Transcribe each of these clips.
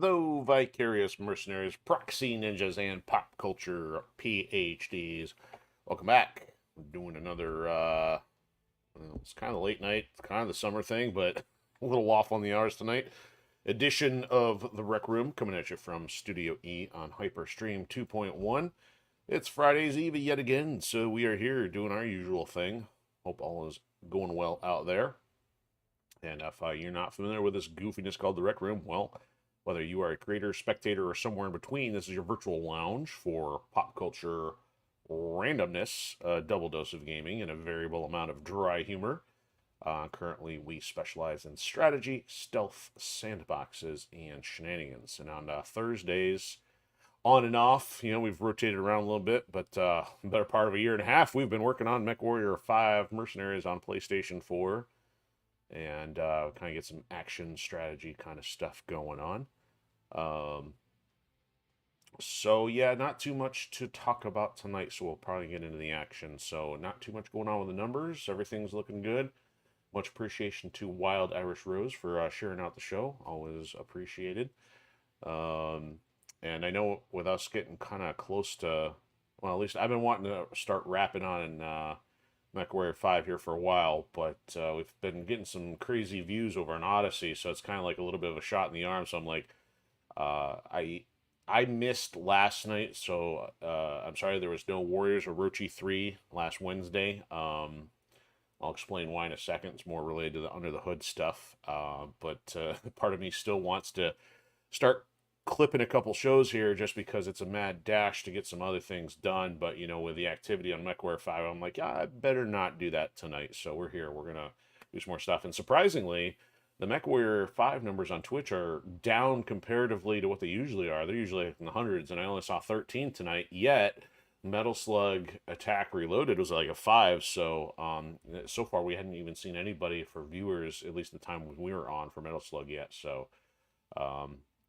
Hello, vicarious mercenaries, proxy ninjas, and pop culture PhDs. Welcome back. We're doing another, well, it's kind of late night. It's kind of the summer thing, but a little off on the hours tonight. Edition of The Rec Room coming at you from Studio E on Hyperstream 2.1. It's Friday's Eve yet again, so we are here doing our usual thing. Hope all is going well out there. And if you're not familiar with this goofiness called The Rec Room, well, whether you are a creator, spectator, or somewhere in between, this is your virtual lounge for pop culture randomness, a double dose of gaming, and a variable amount of dry humor. Currently, we specialize in strategy, stealth, sandboxes, and shenanigans. And on Thursdays, on and off, we've rotated around a little bit, but the better part of a year and a half, we've been working on MechWarrior 5 Mercenaries on PlayStation 4 and kind of get some action strategy kind of stuff going on. So yeah, not too much to talk about tonight, so we'll probably get into the action. So not too much going on with the numbers. Everything's looking good. Much appreciation to Wild Irish Rose for sharing out the show. Always appreciated. And I know with us getting kind of close to, well, at least I've been wanting to start wrapping on MechWarrior 5 here for a while, but we've been getting some crazy views over on Odysee, so it's kind of like a little bit of a shot in the arm. So I'm like, I missed last night, so I'm sorry there was no Warriors Orochi 3 last Wednesday. I'll explain why in a second. It's more related to the under the hood stuff. But part of me still wants to start clipping a couple shows here just because it's a mad dash to get some other things done. But, with the activity on MechWarrior 5, I'm like, I better not do that tonight. So we're here. We're going to do some more stuff. And surprisingly, the MechWarrior 5 numbers on Twitch are down comparatively to what they usually are. They're usually in the hundreds, and I only saw 13 tonight. Yet, Metal Slug Attack Reloaded was like a 5, so so far we hadn't even seen anybody for viewers, at least the time when we were on, for Metal Slug yet. So,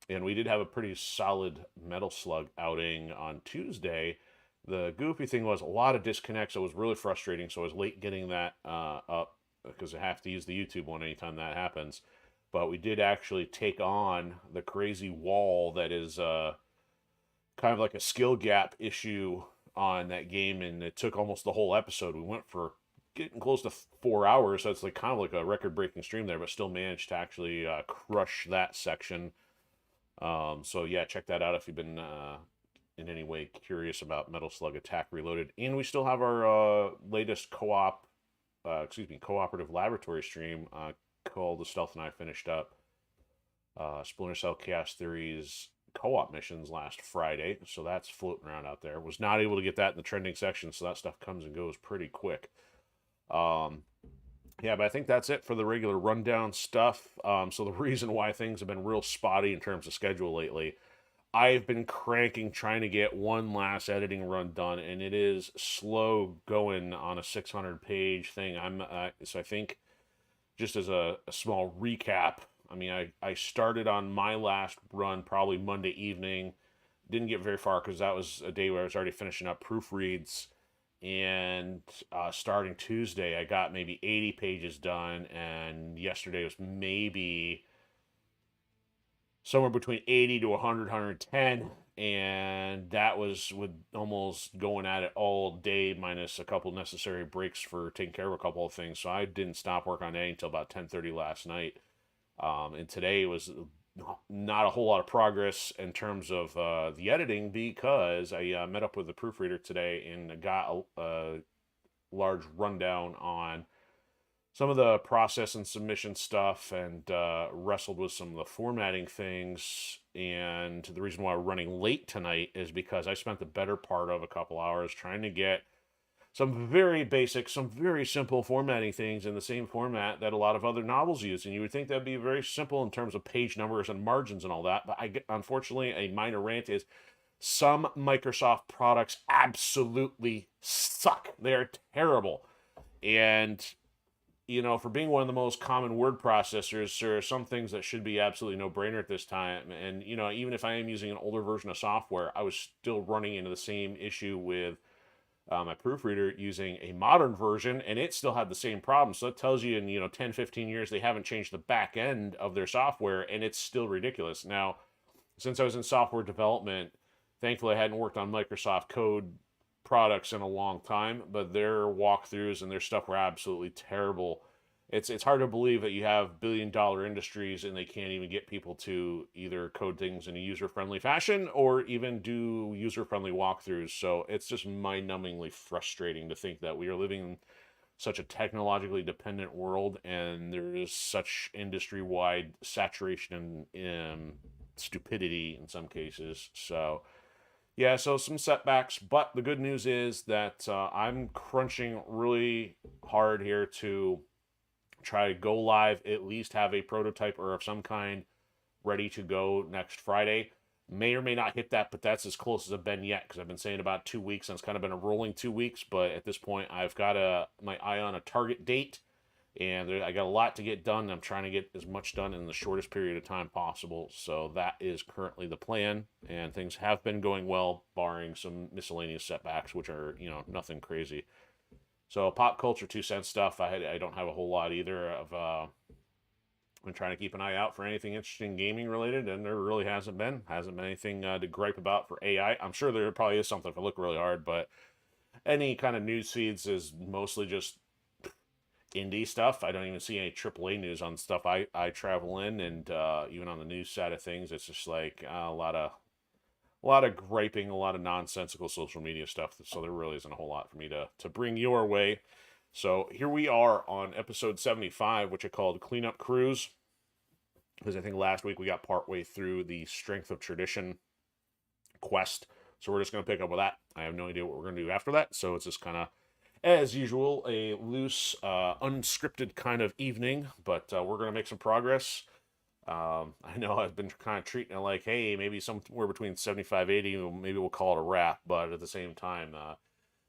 and we did have a pretty solid Metal Slug outing on Tuesday. The goofy thing was a lot of disconnects. It was really frustrating, so I was late getting that up because I have to use the YouTube one anytime that happens. But we did actually take on the crazy wall that is kind of like a skill gap issue on that game, and it took almost the whole episode. We went for getting close to 4 hours, so it's like kind of like a record-breaking stream there, but still managed to actually crush that section. So yeah, check that out if you've been in any way curious about Metal Slug Attack Reloaded. And we still have our latest cooperative laboratory stream called The Stealth and I finished up Splinter Cell Chaos Theory's co-op missions last Friday, so that's floating around out there. Was not able to get that in the trending section, so that stuff comes and goes pretty quick. Yeah, but I think that's it for the regular rundown stuff. So the reason why things have been real spotty in terms of schedule lately, I've been cranking trying to get one last editing run done, and it is slow going on a 600-page thing. So I think, just as a small recap, I mean, I started on my last run probably Monday evening. Didn't get very far because that was a day where I was already finishing up proofreads. And starting Tuesday, I got maybe 80 pages done. And yesterday was maybe somewhere between 80 to 100, 110. And that was with almost going at it all day minus a couple necessary breaks for taking care of a couple of things. So I didn't stop work on editing until about 10:30 last night. And today was not a whole lot of progress in terms of the editing because I met up with the proofreader today and got a large rundown on some of the process and submission stuff and wrestled with some of the formatting things. And the reason why we're running late tonight is because I spent the better part of a couple hours trying to get some very basic, some very simple formatting things in the same format that a lot of other novels use. And you would think that'd be very simple in terms of page numbers and margins and all that. But unfortunately, a minor rant is some Microsoft products absolutely suck. They're terrible. And, for being one of the most common word processors, there are some things that should be absolutely no-brainer at this time. And, even if I am using an older version of software, I was still running into the same issue with my proofreader using a modern version, and it still had the same problem. So that tells you in 10, 15 years they haven't changed the back end of their software, and it's still ridiculous. Now, since I was in software development, thankfully I hadn't worked on Microsoft Code products in a long time, but their walkthroughs and their stuff were absolutely terrible. It's hard to believe that you have billion-dollar industries and they can't even get people to either code things in a user-friendly fashion or even do user-friendly walkthroughs. So it's just mind-numbingly frustrating to think that we are living in such a technologically dependent world and there is such industry-wide saturation and stupidity in some cases. So yeah, so some setbacks, but the good news is that I'm crunching really hard here to try to go live, at least have a prototype or of some kind ready to go next Friday. May or may not hit that, but that's as close as I've been yet, because I've been saying about 2 weeks, and it's kind of been a rolling 2 weeks, but at this point, I've got my eye on a target date, and I got a lot to get done. I'm trying to get as much done in the shortest period of time possible, so that is currently the plan, and things have been going well, barring some miscellaneous setbacks, which are, nothing crazy. So pop culture 2 cent stuff, I don't have a whole lot either. I've been trying to keep an eye out for anything interesting gaming related, and there really hasn't been anything to gripe about for AI. I'm sure there probably is something if I look really hard, but any kind of news feeds is mostly just indie stuff. I don't even see any AAA news on stuff I travel in, and even on the news side of things, it's just like a lot of griping, a lot of nonsensical social media stuff. So there really isn't a whole lot for me to bring your way. So here we are on episode 75, which I called Cleanup Cruise, because I think last week we got partway through the Strength of Tradition quest. So we're just going to pick up with that. I have no idea what we're going to do after that. So it's just kind of, as usual, a loose, unscripted kind of evening, but we're going to make some progress. I know I've been kind of treating it like, hey, maybe somewhere between 75, 80, maybe we'll call it a wrap, but at the same time,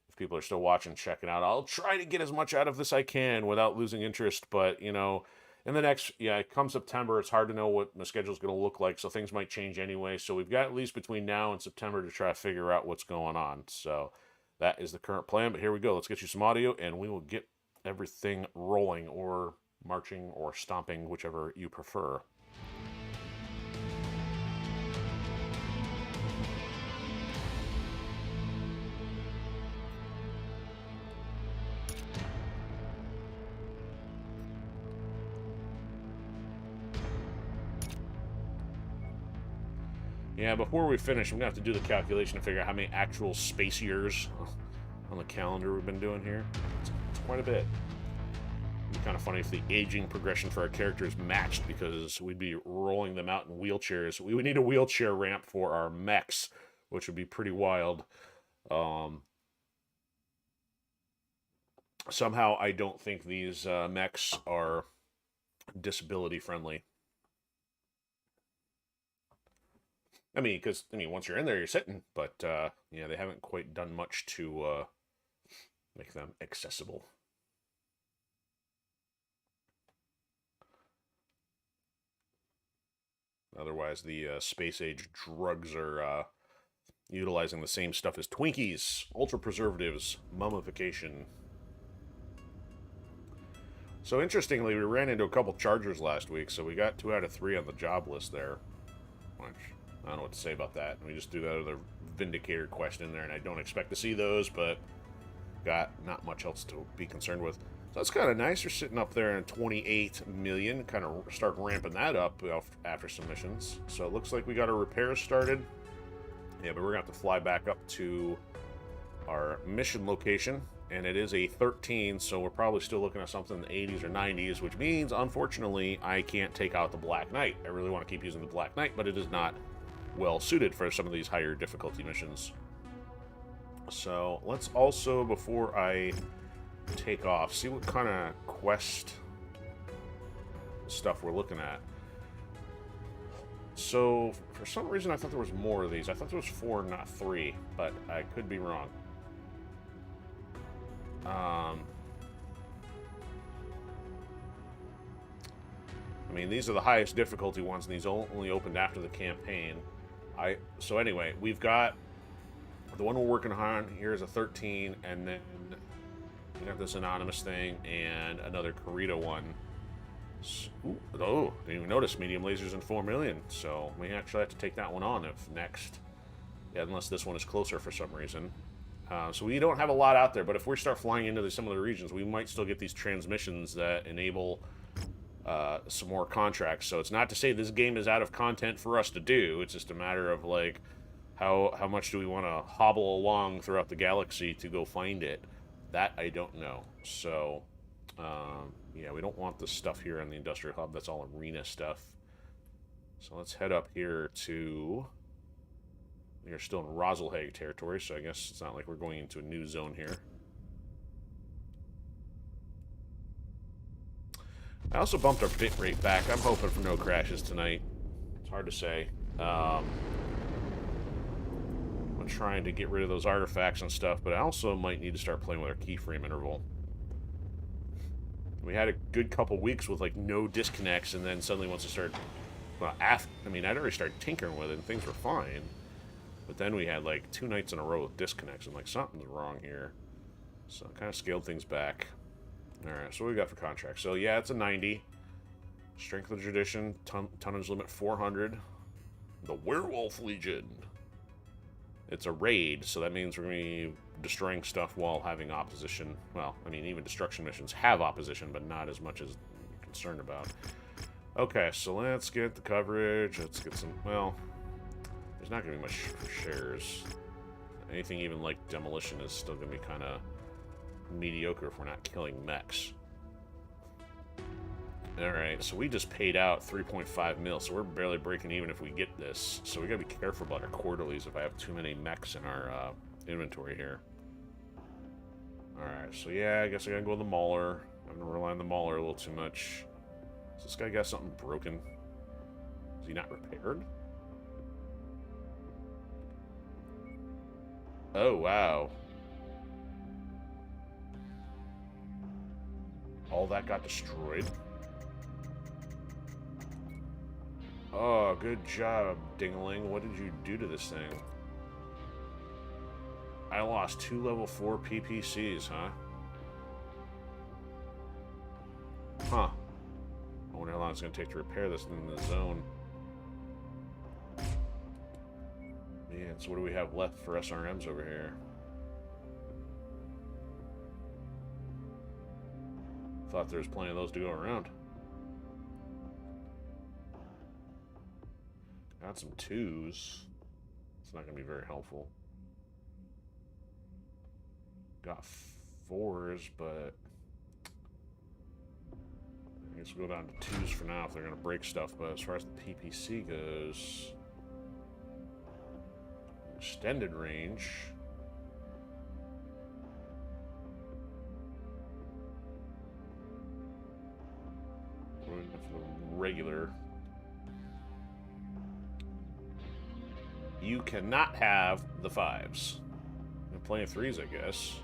if people are still watching, checking out, I'll try to get as much out of this I can without losing interest, but, in the next, come September, it's hard to know what my schedule's going to look like, so things might change anyway, so we've got at least between now and September to try to figure out what's going on, so that is the current plan, but here we go, let's get you some audio, and we will get everything rolling, or marching, or stomping, whichever you prefer. Yeah, before we finish, I'm going to have to do the calculation to figure out how many actual space years on the calendar we've been doing here. It's quite a bit. It'd be kind of funny if the aging progression for our characters matched, because we'd be rolling them out in wheelchairs. We would need a wheelchair ramp for our mechs, which would be pretty wild. Somehow I don't think these mechs are disability friendly. Because once you're in there, you're sitting, but they haven't quite done much to make them accessible. Otherwise, the space-age drugs are utilizing the same stuff as Twinkies, ultra-preservatives, mummification. So interestingly, we ran into a couple chargers last week, so we got 2 out of 3 on the job list there. Which, I don't know what to say about that. We just do that other Vindicator quest in there, and I don't expect to see those, but got not much else to be concerned with. So that's kind of nice. We're sitting up there in 28 million, kind of start ramping that up after some missions. So it looks like we got our repairs started. Yeah, but we're going to have to fly back up to our mission location, and it is a 13, so we're probably still looking at something in the 80s or 90s, which means, unfortunately, I can't take out the Black Knight. I really want to keep using the Black Knight, but it is not well suited for some of these higher difficulty missions. So let's also, before I take off, see what kind of quest stuff we're looking at. So for some reason I thought there was more of these. I thought there was 4, not 3, but I could be wrong. These are the highest difficulty ones, and these only opened after the campaign. So anyway, we've got the one we're working on here is a 13, and then we got this anonymous thing and another Corito one. Ooh, oh, didn't even notice medium lasers and 4 million. So we actually have to take that one on if next. Yeah, unless this one is closer for some reason. So we don't have a lot out there, but if we start flying into some of the regions, we might still get these transmissions that enable some more contracts. So it's not to say this game is out of content for us to do. It's just a matter of like how much do we want to hobble along throughout the galaxy to go find it. That I don't know. So yeah, we don't want the stuff here in the industrial hub. That's all arena stuff. So let's head up here to... We are still in Roselhag territory, so I guess it's not like we're going into a new zone here. I also bumped our bit rate back. I'm hoping for no crashes tonight. It's hard to say. I'm trying to get rid of those artifacts and stuff, but I also might need to start playing with our keyframe interval. We had a good couple weeks with like no disconnects, and then suddenly once it started... Well, I'd already started tinkering with it, and things were fine. But then we had like 2 nights in a row with disconnects, and like something's wrong here. So I kind of scaled things back. Alright, so what we got for contracts? So yeah, it's a 90. Strength of the Tradition, tonnage limit 400. The Werewolf Legion. It's a raid, so that means we're going to be destroying stuff while having opposition. Well, I mean, even destruction missions have opposition, but not as much as I'm concerned about. Okay, so let's get the coverage. Let's get some, well... There's not going to be much for shares. Anything even like demolition is still going to be kind of mediocre if we're not killing mechs. Alright, so we just paid out 3.5 mil, so we're barely breaking even if we get this. So we got to be careful about our quarterlies if I have too many mechs in our inventory here. Alright, so yeah, I guess I got to go with the Mauler. I'm going to rely on the Mauler a little too much. Has this guy got something broken? Is he not repaired? Oh, wow. All that got destroyed. Oh, good job, Dingling. What did you do to this thing? I lost 2 level 4 PPCs, huh? Huh. I wonder how long it's going to take to repair this in the zone. Man, so what do we have left for SRMs over here? Thought there was plenty of those to go around. Got some 2s. It's not going to be very helpful. Got 4s, but... I guess we'll go down to 2s for now if they're going to break stuff. But as far as the PPC goes... Extended range. We're going for the regular. You cannot have the 5s. And plenty of 3s, I guess.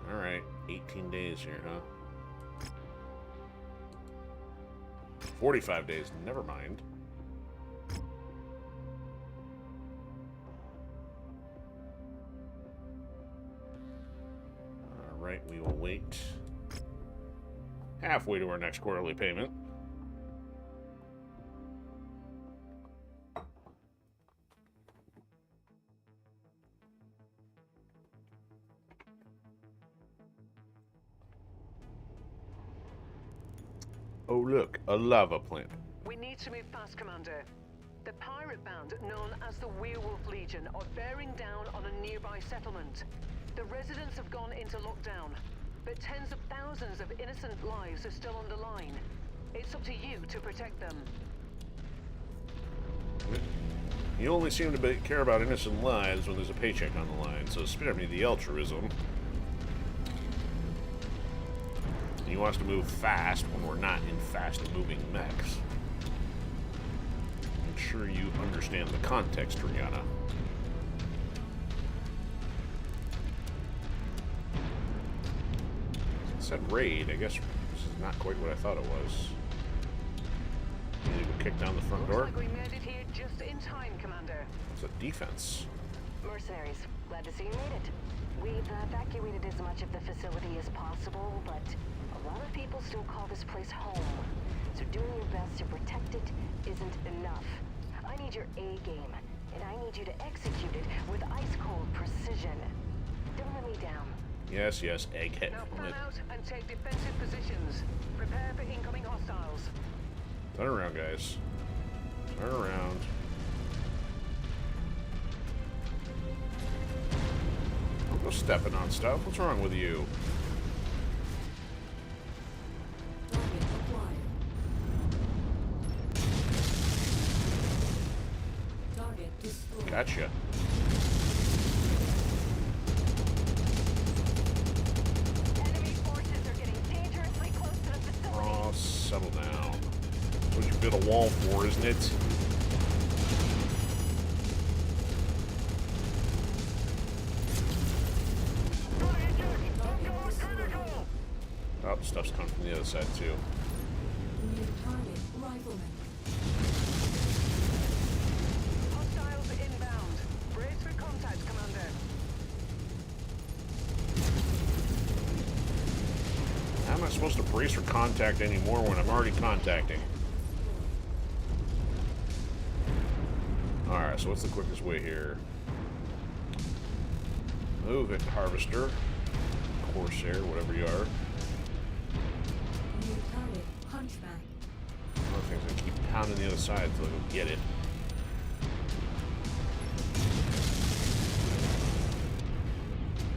Alright, 18 days here, huh? 45 days, never mind. Alright, we will wait halfway to our next quarterly payment. Oh look, a lava plant. We need to move fast, Commander. The pirate band, known as the Werewolf Legion, are bearing down on a nearby settlement. The residents have gone into lockdown, but tens of thousands of innocent lives are still on the line. It's up to you to protect them. You only seem to care about innocent lives when there's a paycheck on the line, so spare me the altruism. He wants to move fast when we're not in fast-moving mechs. I'm sure you understand the context, Rihanna. It said raid. I guess this is not quite what I thought it was. Need to go kick down the front door? Looks like we made it here just in time, Commander. It's a defense. Mercenaries, glad to see you made it. We've evacuated as much of the facility as possible, but a lot of people still call this place home. So doing your best to protect it isn't enough. I need your A game, and I need you to execute it with ice-cold precision. Don't let me down. Yes, yes, egghead. Now plan out and take defensive positions. Prepare for incoming hostiles. Turn around, guys. Turn around. Don't go stepping on stuff. What's wrong with you? Target acquired. Target destroyed. Gotcha. Enemy forces are getting dangerously close to the facility. Oh, settle down. That's what you build a wall for, isn't it? Oh, stuff's coming from the other side, too. New target rifleman. Hostiles inbound. Brace for contact, Commander. How am I supposed to brace for contact anymore when I'm already contacting? Alright, so what's the quickest way here? Move it, Harvester. Corsair, whatever you are. New target hunchback. Other things I keep pounding the other side until I go get it.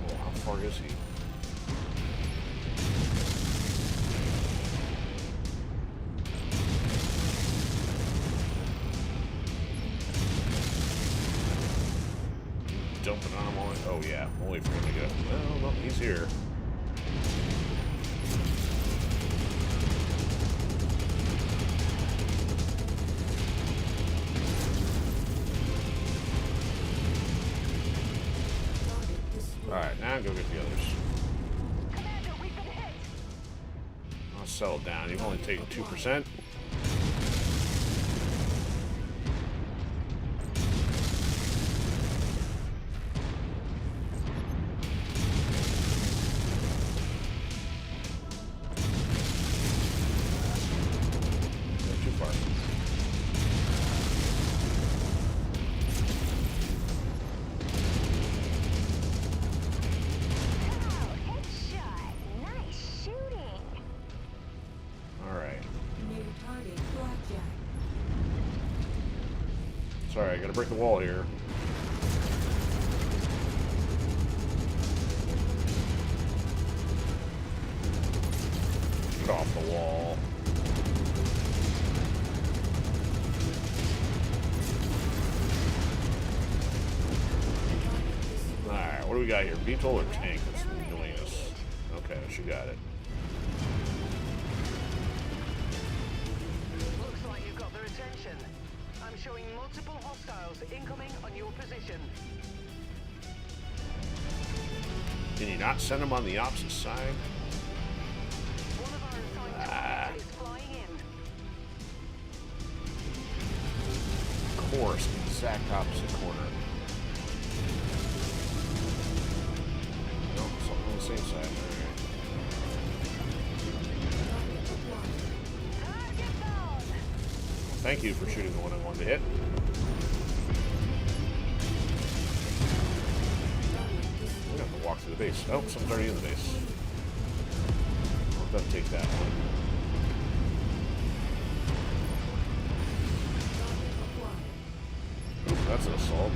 Oh, how far is he? Dumping on him on it. Oh yeah, I'll wait for him to get up. Well, no, he's here. Target destroyed. Alright, now go get the others. Commander, we've been hit. I'll settle down. You've only taken 2%. Too far. Oh, headshot. Nice shooting. Alright. New target blackjack. Sorry, I gotta break the wall here. Get off the wall. Alright, what do we got here? Beetle or tank that's doing us? Okay, she got it. Looks like you've got their attention. I'm showing multiple hostiles incoming on your position. Can you not send them on the opposite side? One of our assigned targets is flying in. Of course, exact opposite corner. No, something on the same side. Alright. Target acquired. Target down. Thank you for shooting the one I wanted to hit. We have to walk through the base. Oh, someone's already in the base. I'll have to take that one. Target acquired. Ooh, that's an assault.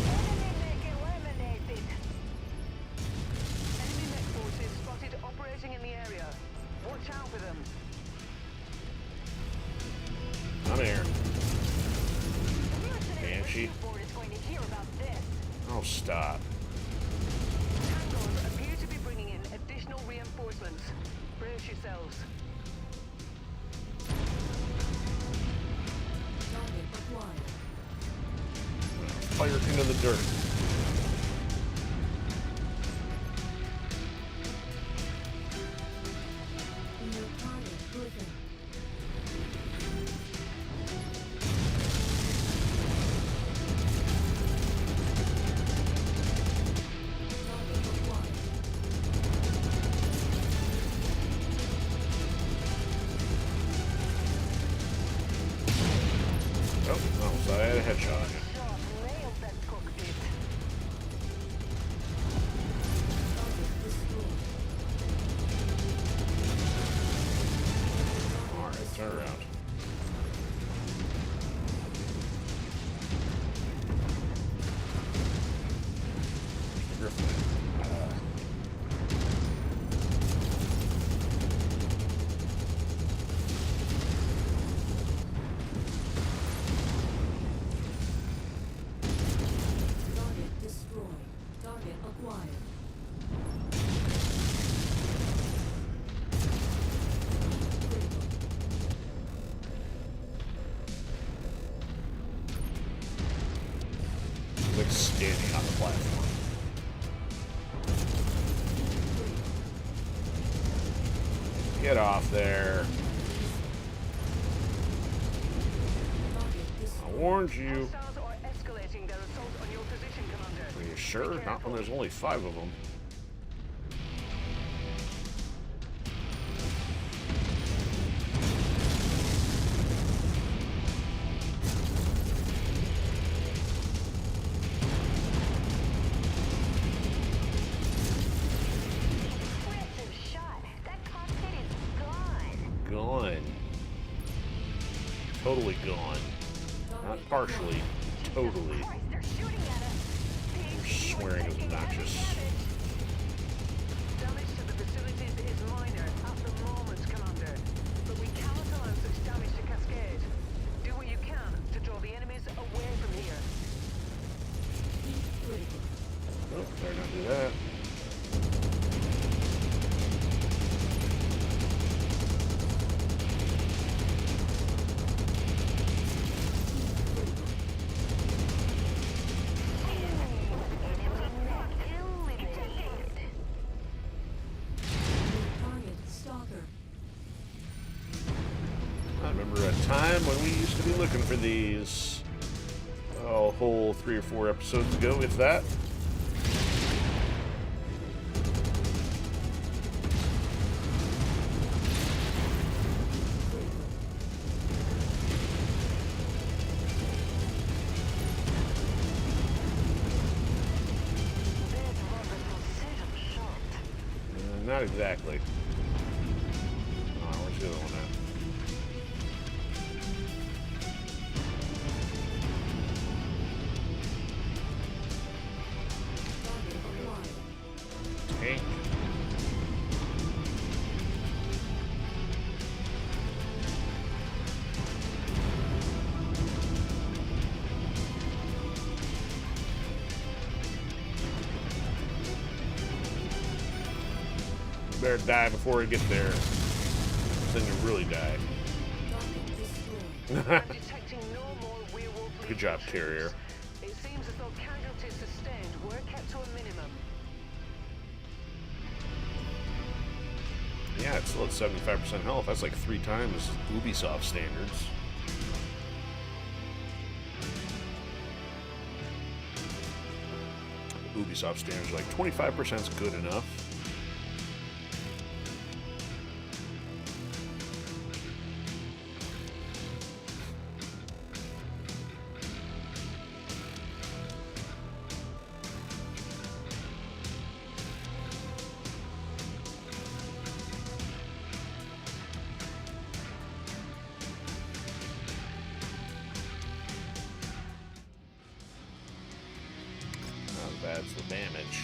Enemy mech eliminated. Enemy mech forces spotted operating in the area. Watch out for them. I'm here. The mercenary Banshee. rescue board is going to hear about this. Oh, stop. Tangos appear to be bringing in additional reinforcements. Brace yourselves. Target acquired. Fire into the dirt. New target Griffin. Oh, so I had a headshot on you. Shot nailed that cockpit. Target destroyed. Alright, turn around. The Griffin. Target destroyed. Target acquired. Critical. Like standing on the platform. Get off there. Target I destroyed. warned you. Hostiles are escalating their assault on your position, Commander. Are you sure? Not when there's only 5 of them. Impressive shot. That cockpit is gone. Gone. Totally gone. Not partially. Totally. Christ, they're shooting at us. Your swearing is obnoxious. Damage to the facilities is minor at the moment, Commander. But we cannot allow such damage to cascade. Do what you can to draw the enemies away from here. Critical. Oh, better not do that. Target stalker. I remember a time when we used to be looking for these. Oh, a whole 3 or 4 episodes ago, if that. Not exactly. Oh, where's the other one at? Target acquired. Tank. Better die before we get there. Then you really die. Target destroyed. I'm detecting no more werewolf Good job, legions. Carrier. It seems as though casualties sustained were kept to a minimum. Yeah, it's still at 75% health. That's like 3 times Ubisoft standards. Ubisoft standards are like 25% is good enough. Not as bad as the damage.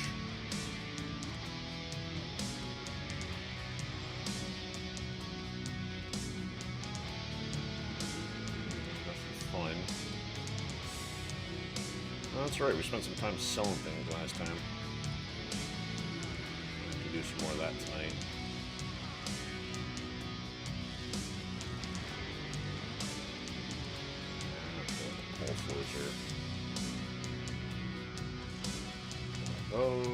That's fun. Oh, that's right, we spent some time selling things last time. We can do some more of that tonight. Pulse laser. Those.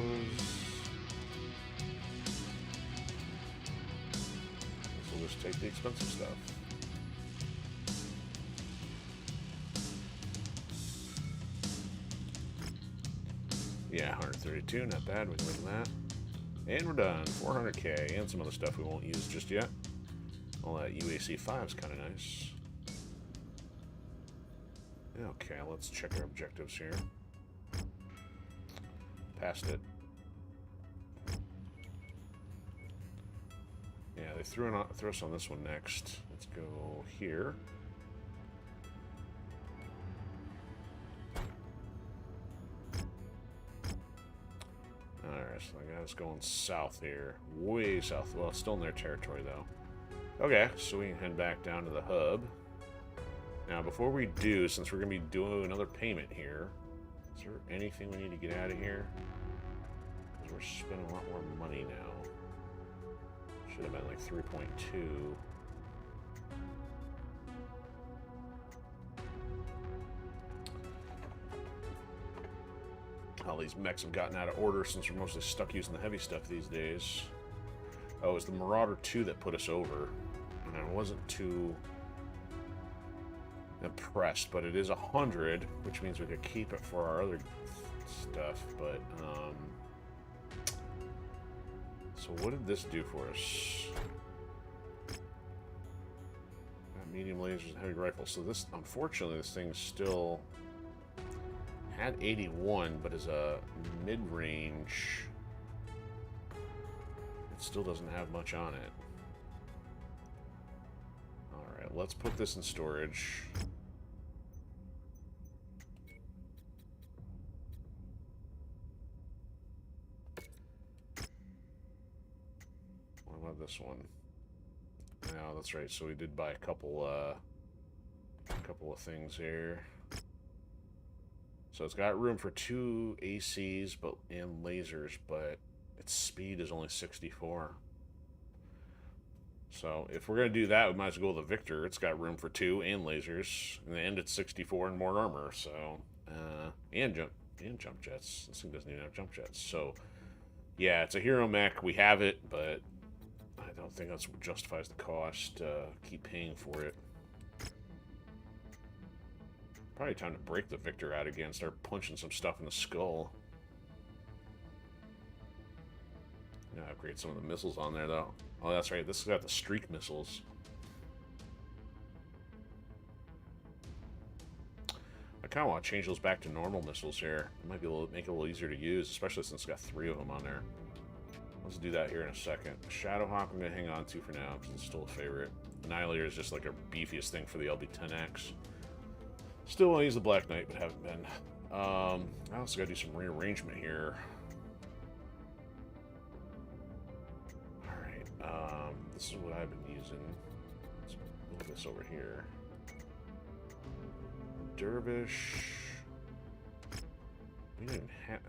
So we'll just take the expensive stuff. Yeah, 132, not bad. We can look at that. And we're done. 400k, and some other stuff we won't use just yet. All that UAC 5 is kind of nice. Okay, let's check our objectives here. Passed it. Yeah, they threw us on this one next. Let's go here. Alright, so I got us going south here. Way south. Well, it's still in their territory, though. Okay, so we can head back down to the hub. Now, before we do, since we're going to be doing another payment here, is there anything we need to get out of here? Because we're spending a lot more money now. Should have been like 3.2. All these mechs have gotten out of order since we're mostly stuck using the heavy stuff these days. Oh, it was the Marauder 2 that put us over. And I wasn't too impressed, but it is 100, which means we could keep it for our other stuff, but, so what did this do for us? Got medium lasers and heavy rifles. So this, unfortunately, this thing still had 81, but as a mid-range, it still doesn't have much on it. Alright, let's put this in storage. What about this one? No, that's right. So we did buy a couple of things here. So it's got room for 2 ACs and lasers, but its speed is only 64. So if we're gonna do that, we might as well go with the Victor. It's got room for 2 and lasers, and it's 64 and more armor. So and jump jets. This thing doesn't even have jump jets. So yeah, it's a hero mech. We have it, but I don't think that's what justifies the cost. Keep paying for it. Probably time to break the Victor out again, start punching some stuff in the skull. Yeah, upgrade some of the missiles on there, though. Oh, that's right. This has got the streak missiles. I kind of want to change those back to normal missiles here. It might be able to make it a little easier to use, especially since it's got 3 of them on there. Let's do that here in a second. Shadowhawk I'm going to hang on to for now, because it's still a favorite. Annihilator is just like a beefiest thing for the LB-10X. Still want to use the Black Knight, but haven't been. I also got to do some rearrangement here. Alright, this is what I've been using. Let's move this over here. Dervish. We didn't have.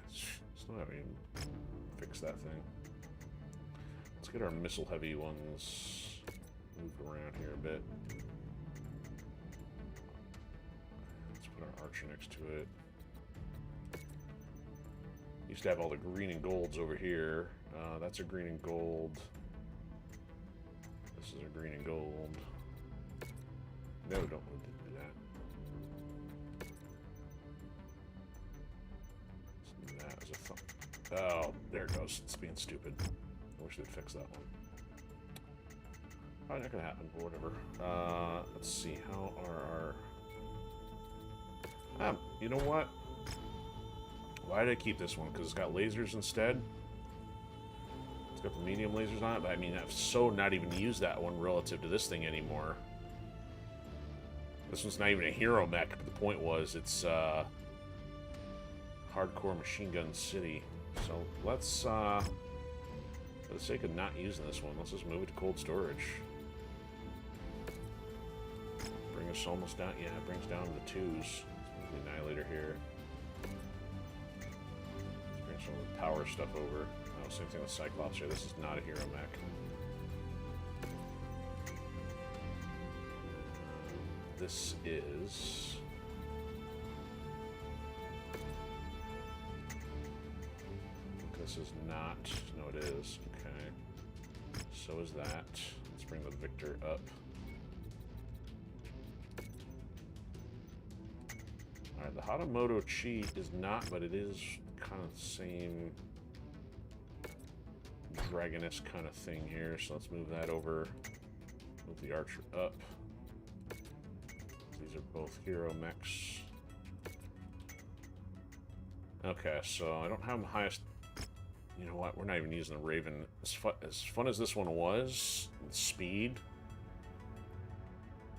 Still haven't even fixed that thing. Let's get our missile heavy ones moved around here a bit. Let's put our Archer next to it. Used to have all the green and golds over here. That's a green and gold. This is a green and gold. No, don't want to do that. Let's do that as a thumb. Oh, there it goes. It's being stupid. I wish they'd fix that one. Probably not gonna happen, but whatever. Let's see. How are our... you know what? Why did I keep this one? Because it's got lasers instead. It's got the medium lasers on it, but I mean, I've so not even used that one relative to this thing anymore. This one's not even a hero mech, but the point was it's hardcore machine gun city. So let's, for the sake of not using this one, let's just move it to cold storage. Bring us almost down, yeah, it brings down to the 2s. Let's move the Annihilator here. Let's bring some of the power stuff over. Oh, same thing with Cyclops here. This is not a hero mech. This is... This is not... No, it is. Okay. So is that. Let's bring the Victor up. Alright, the Hatamoto Chi is not, but it is kind of the same Dragoness kind of thing here. So let's move that over. Move the Archer up. These are both hero mechs. Okay, so I don't have the highest... You know what? We're not even using the Raven. As fun as this one was, speed...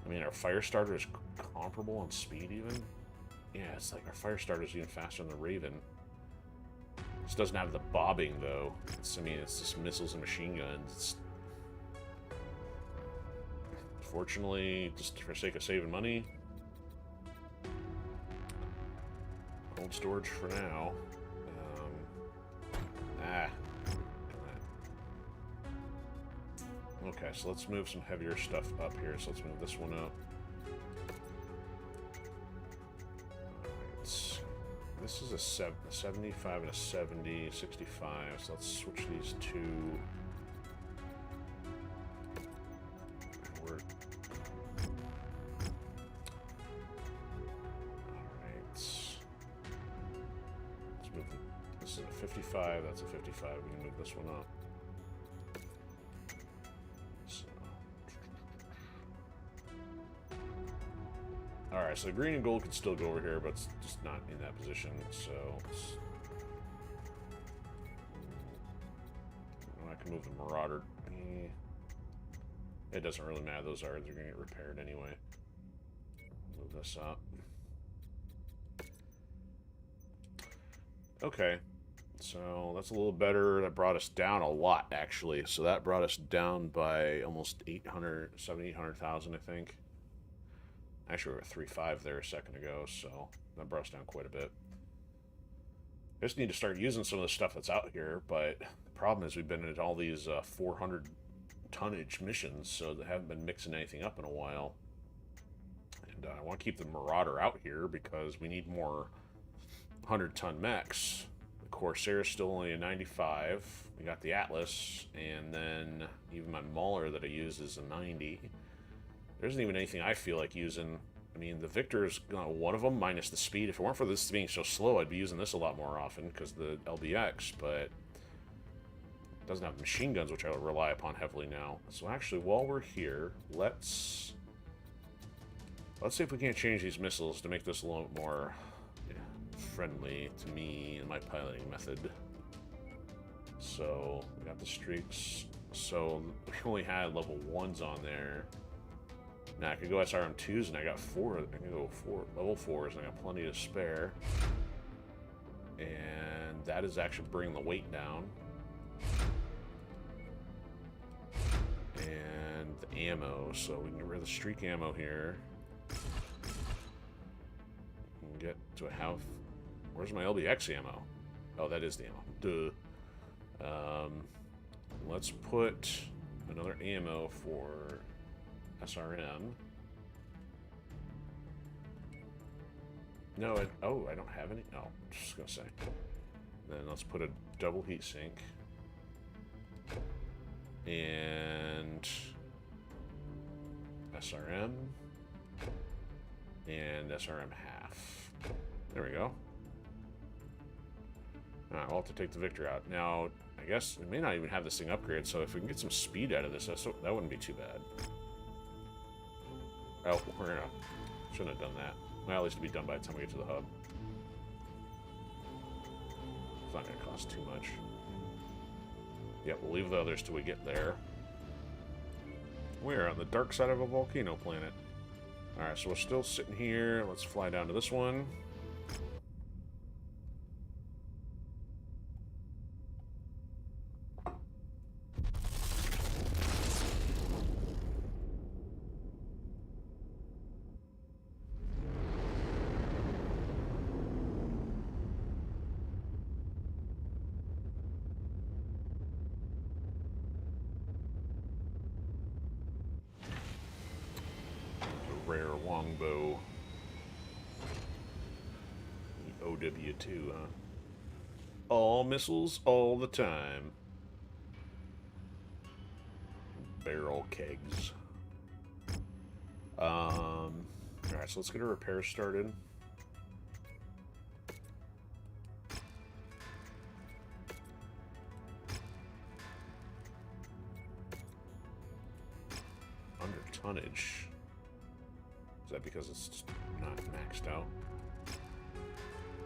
I mean, our Firestarter is comparable on speed, even? Yeah, it's like our Firestarter is even faster than the Raven. This doesn't have the bobbing, though. I mean, it's just missiles and machine guns. Fortunately, just for sake of saving money, cold storage for now. Okay, so let's move some heavier stuff up here. So let's move this one up. Alright. This is a 75 and a 70, 65. So let's switch these two. Alright. Let's move. This is a 55. That's a 55. We can move this one up. Alright, so the green and gold could still go over here, but it's just not in that position, so... I can move the Marauder. It doesn't really matter, those are, they're going to get repaired anyway. Move this up. Okay, so that's a little better. That brought us down a lot, actually. So that brought us down by almost 800,000, I think. Actually, we were 3.5 there a second ago, so that brought us down quite a bit. I just need to start using some of the stuff that's out here, but the problem is we've been in all these 400 tonnage missions, so they haven't been mixing anything up in a while. And I want to keep the Marauder out here because we need more 100-ton mechs. The Corsair is still only a 95. We got the Atlas, and then even my Mauler that I use is a 90. There isn't even anything I feel like using. I mean, the Victor is one of them, minus the speed. If it weren't for this being so slow, I'd be using this a lot more often, because the LBX, but it doesn't have machine guns, which I would rely upon heavily now. So actually, while we're here, let's see if we can't change these missiles to make this a little more friendly to me and my piloting method. So, we got the streaks. So, we only had level 1s on there. Now I could go SRM2s and I got 4. I can go level 4s and I got plenty to spare. And that is actually bringing the weight down. And the ammo, so we can get rid of the streak ammo here. We can get to a half. Where's my LBX ammo? Oh, that is the ammo. Duh. Let's put another ammo for SRM. No, I don't have any. Oh, just gonna say. Then let's put a double heat sink. And SRM. And SRM half. There we go. Alright, we'll have to take the Victor out. Now, I guess we may not even have this thing upgraded, so if we can get some speed out of this, that wouldn't be too bad. Oh, shouldn't have done that. Well, at least it'll be done by the time we get to the hub. It's not going to cost too much. Yep, we'll leave the others till we get there. We're on the dark side of a volcano planet. Alright, so we're still sitting here. Let's fly down to this one. Rare longbow. OW2, huh? All missiles, all the time. Barrel kegs. Alright, so let's get a repair started. Under tonnage. Is that because it's just not maxed out?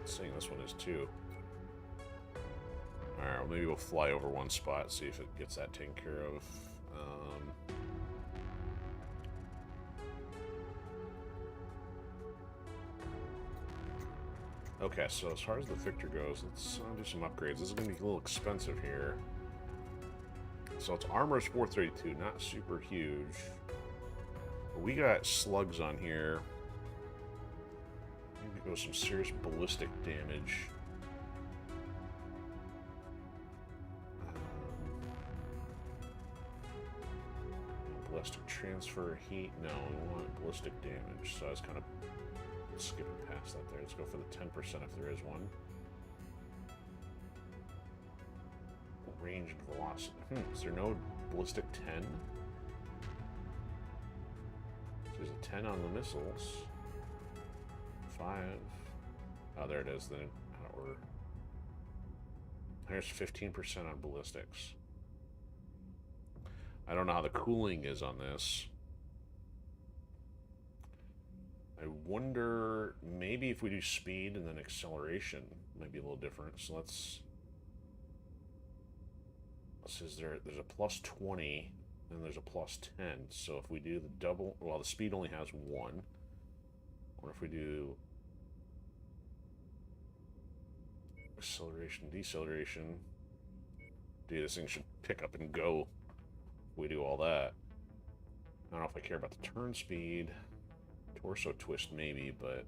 It's saying this one is too. Alright, well, maybe we'll fly over one spot, see if it gets that taken care of. Okay, so as far as the Victor goes, let's do some upgrades. This is going to be a little expensive here. So its armor is 432, not super huge. But we got slugs on here. Maybe go some serious ballistic damage. Ballistic transfer, heat, no, we want ballistic damage, so I was kind of skipping past that there. Let's go for the 10% if there is one. Range and velocity. Is there no ballistic 10? So there's a 10 on the missiles. 5. Oh, there it is. Then out of order. There's 15% on ballistics. I don't know how the cooling is on this. I wonder, maybe if we do speed and then acceleration, might be a little different. So let's says there's a plus 20 and there's a plus 10. So if we do the double, well, the speed only has 1. Or if we do acceleration, deceleration, dude, this thing should pick up and go. If we do all that. I don't know if I care about the turn speed. Torso twist maybe, but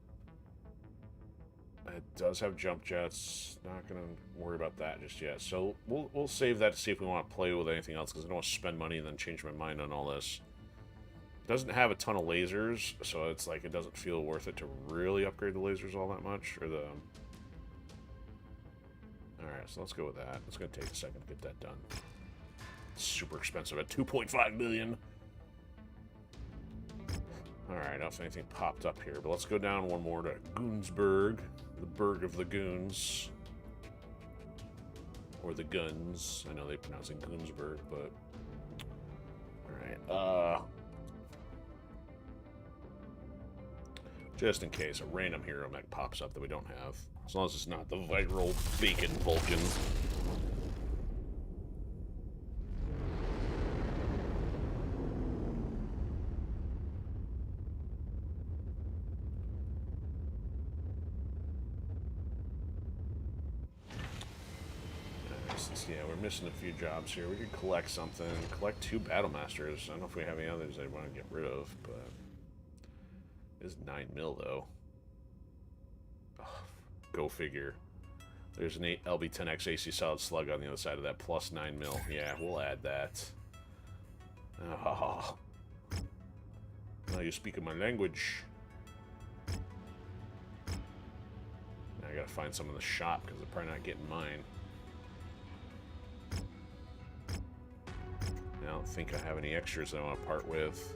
it does have jump jets. Not gonna worry about that just yet. So we'll save that to see if we want to play with anything else, because I don't want to spend money and then change my mind on all this. It doesn't have a ton of lasers, so it's like it doesn't feel worth it to really upgrade the lasers all that much, or the. All right, so let's go with that. It's gonna take a second to get that done. It's super expensive at 2.5 million. Alright, I don't know if anything popped up here, but let's go down one more to Goonsburg, the Burg of the Goons. Or the Guns. I know they pronounce it Goonsburg, but... Alright, just in case a random hero mech pops up that we don't have. As long as it's not the viral bacon Vulcan. Yeah, we're missing a few jobs here. We could collect something. Collect 2 Battle Masters. I don't know if we have any others I want to get rid of, but... It's 9 mil, though. Ugh, go figure. There's an LB-10X AC Solid Slug on the other side of that, plus 9 mil. Yeah, we'll add that. Oh. Now you're speaking my language. Now I gotta find some in the shop, because they're probably not getting mine. I don't think I have any extras I want to part with.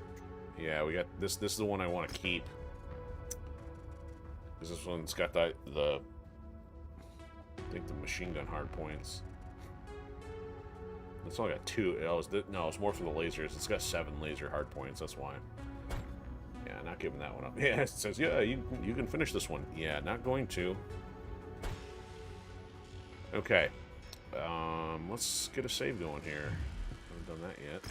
Yeah, we got this. This is the one I want to keep. Because this one's got the I think the machine gun hard points. It's only got 2. No, it's more for the lasers. It's got 7 laser hard points. That's why. Yeah, not giving that one up. Yeah, it says, yeah, you can finish this one. Yeah, not going to. Okay. Let's get a save going here. Done that yet.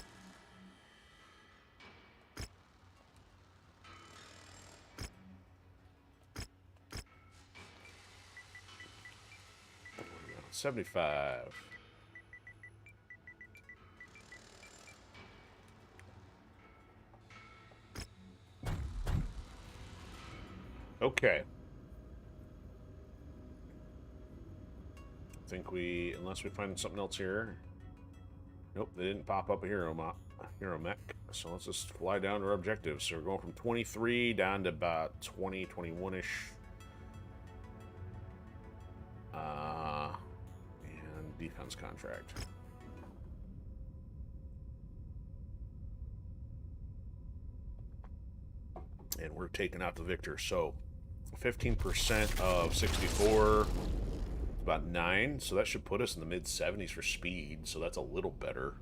What are we on? 75. Okay. I think unless we find something else here. Nope, they didn't pop up a hero mech. So let's just fly down to our objectives. So we're going from 23 down to about 20, 21-ish. And defense contract. And we're taking out the Victor. So 15% of 64... about 9, so that should put us in the mid-70s for speed, so that's a little better.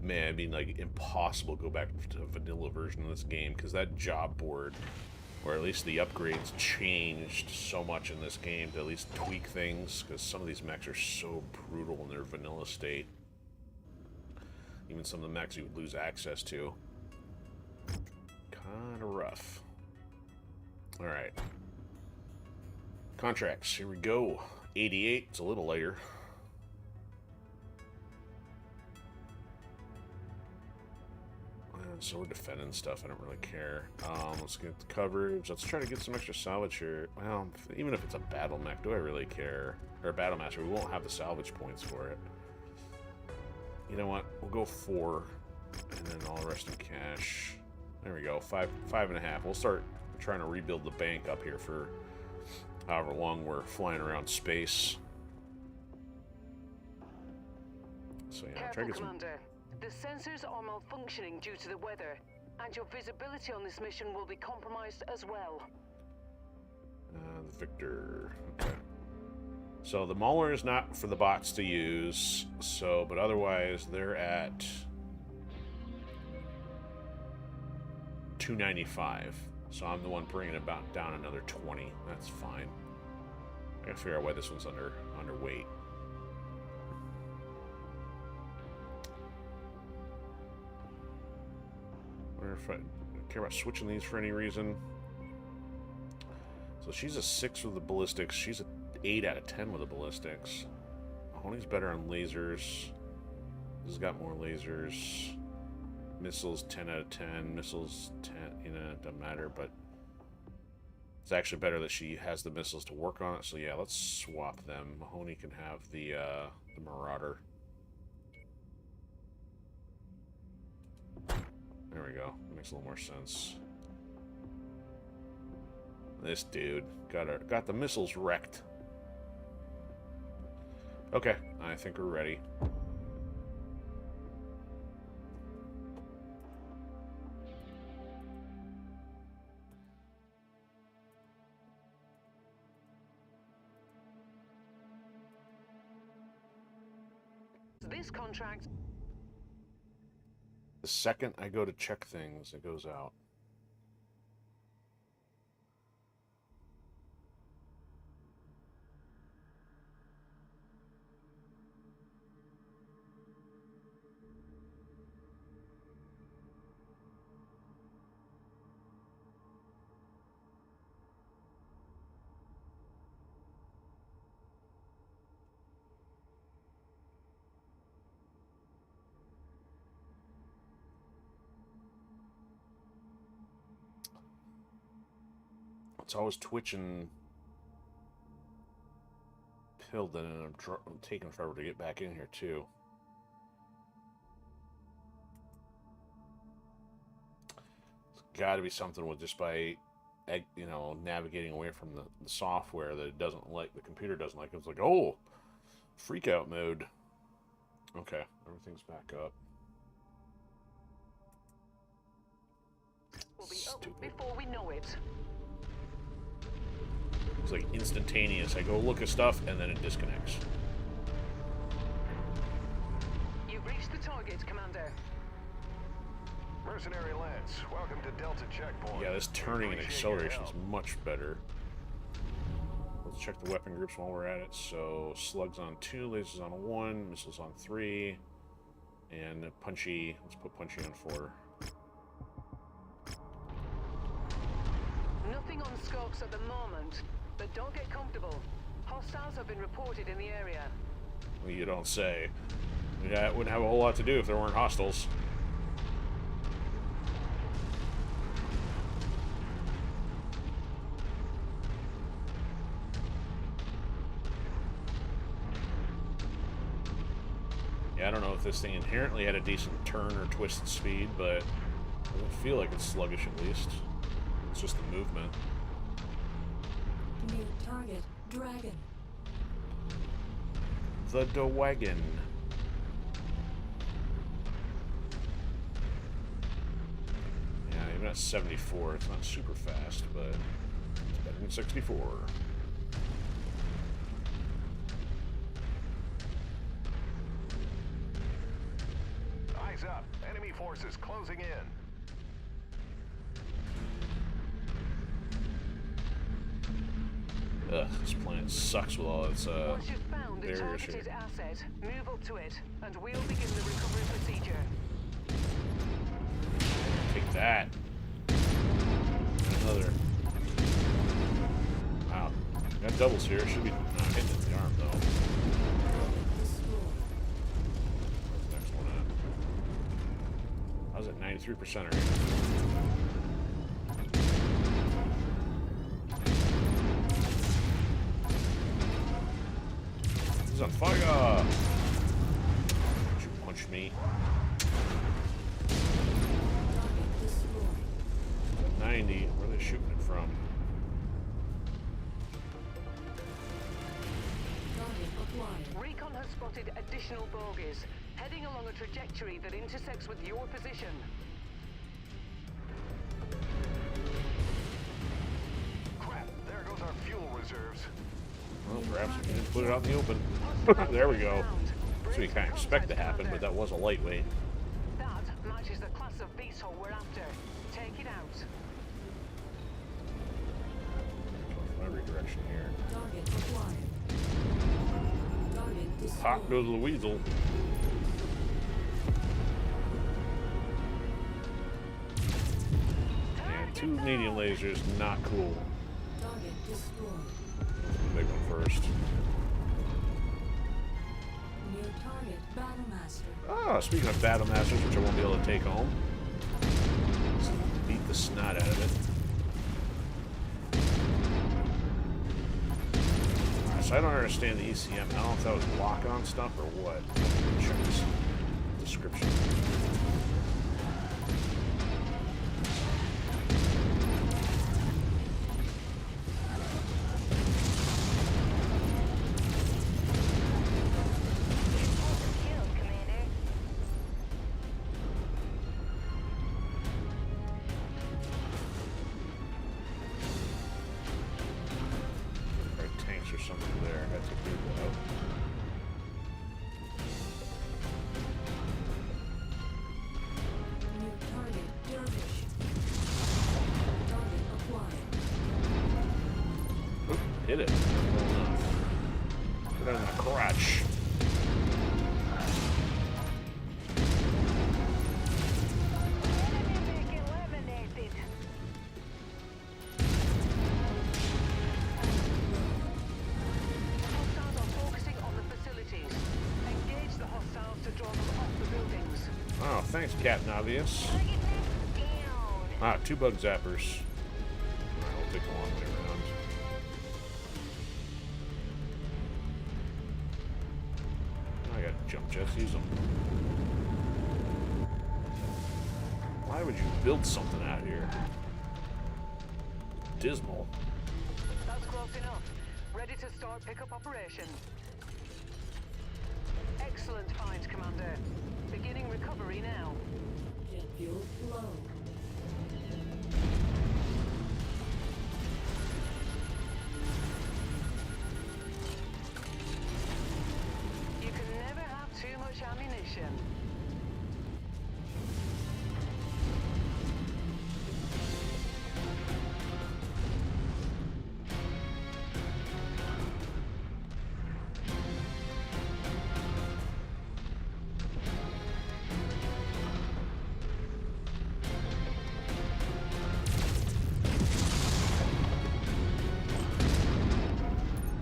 man, it'd be like impossible to go back to a vanilla version of this game because that job board, or at least the upgrades, changed so much in this game to at least tweak things, because some of these mechs are so brutal in their vanilla state. Even some of the mechs you would lose access to. Kind of rough. Alright. Contracts, here we go. 88, it's a little later. So we're defending stuff, I don't really care. Let's get the coverage. Let's try to get some extra salvage here. Well, even if it's a battle mech, do I really care? Or a battle master, we won't have the salvage points for it. You know what? We'll go 4, and then all the rest in cash. There we go, 5.5. We'll start trying to rebuild the bank up here for however long we're flying around space. So yeah, try to get some. Commander. The sensors are malfunctioning due to the weather, and your visibility on this mission will be compromised as well. The Victor. Okay. So the Mauler is not for the bots to use. So, but otherwise they're at 295. So I'm the one bringing it about down another 20. That's fine. I gotta figure out why this one's underweight. Wonder if I care about switching these for any reason. So she's a 6 with the ballistics. She's a 8 out of 10 with the ballistics. Mahoney's better on lasers. This has got more lasers. Missiles 10 out of 10. Missiles 10, you know, it doesn't matter, but it's actually better that she has the missiles to work on it. So yeah, let's swap them. Mahoney can have the Marauder. There we go. Makes a little more sense. This dude got the missiles wrecked. Okay, I think we're ready. This contract. The second I go to check things, it goes out. It's always twitching pilled, and I'm taking forever to get back in here too. It's got to be something with just by, you know, navigating away from the software that it doesn't like, the computer doesn't like. It's like, oh, freak out mode. Okay, everything's back up. Will be up before we know it. It's like instantaneous. I go look at stuff and then it disconnects. You've reached the target, Commander. Mercenary Lance, welcome to Delta Checkpoint. Yeah, this turning and acceleration is much better. Let's check the weapon groups while we're at it. So, slugs on 2, lasers on 1, missiles on 3, and punchy. Let's put punchy on 4. Nothing on scopes at the moment, but don't get comfortable. Hostiles have been reported in the area. Well, you don't say. Yeah, it wouldn't have a whole lot to do if there weren't hostiles. Yeah, I don't know if this thing inherently had a decent turn or twist speed, but it doesn't feel like it's sluggish at least. It's just the movement. New target, Dragon. The wagon. Yeah, even at 74, it's not super fast, but it's better than 64. Eyes up. Enemy forces closing in. Ugh, this planet sucks with all its Once you've found the barriers here. targeted asset, move up to it, and we'll begin the recovery procedure. Take that. Another. Wow. Got doubles here. Should be not hitting the arm though. Where's the next one at? I was at 93% already. He's on fire! Don't you punch me. 90. Where are they shooting it from? Recon has spotted additional bogies, heading along a trajectory that intersects with your position. Crap, there goes our fuel reserves. Well, perhaps we didn't put it out in the open. There we go. That's what you kind of expect to happen, but that was a lightweight. That matches the class of beast hole we're after. Take it out. From every direction here. Target acquired. Target destroyed. Hot goes the weasel. And 2 medium lasers, not cool. Target destroyed. Big one first. Near target Battlemaster. Oh, speaking of Battle Masters, which I won't be able to take home. Let's beat the snot out of it. Alright, so I don't understand the ECM. I don't know if that was lock-on stuff or what. Check this description. Or something there. That's a good one. Near target Dervish. Target acquired. Oop, hit it. Not well enough. Put it in the crotch. Hostiles are focusing on the facilities. Engage the hostiles to draw them off the buildings. Oh, thanks, Captain Obvious. Ah, 2 bug zappers. Alright, we'll take the long way around. I got jump jets, use them. Why would you build something out here? Dismal. That's close enough. Ready to start pickup operation. Excellent find, Commander. Beginning recovery now. Jet fuel low. You can never have too much ammunition.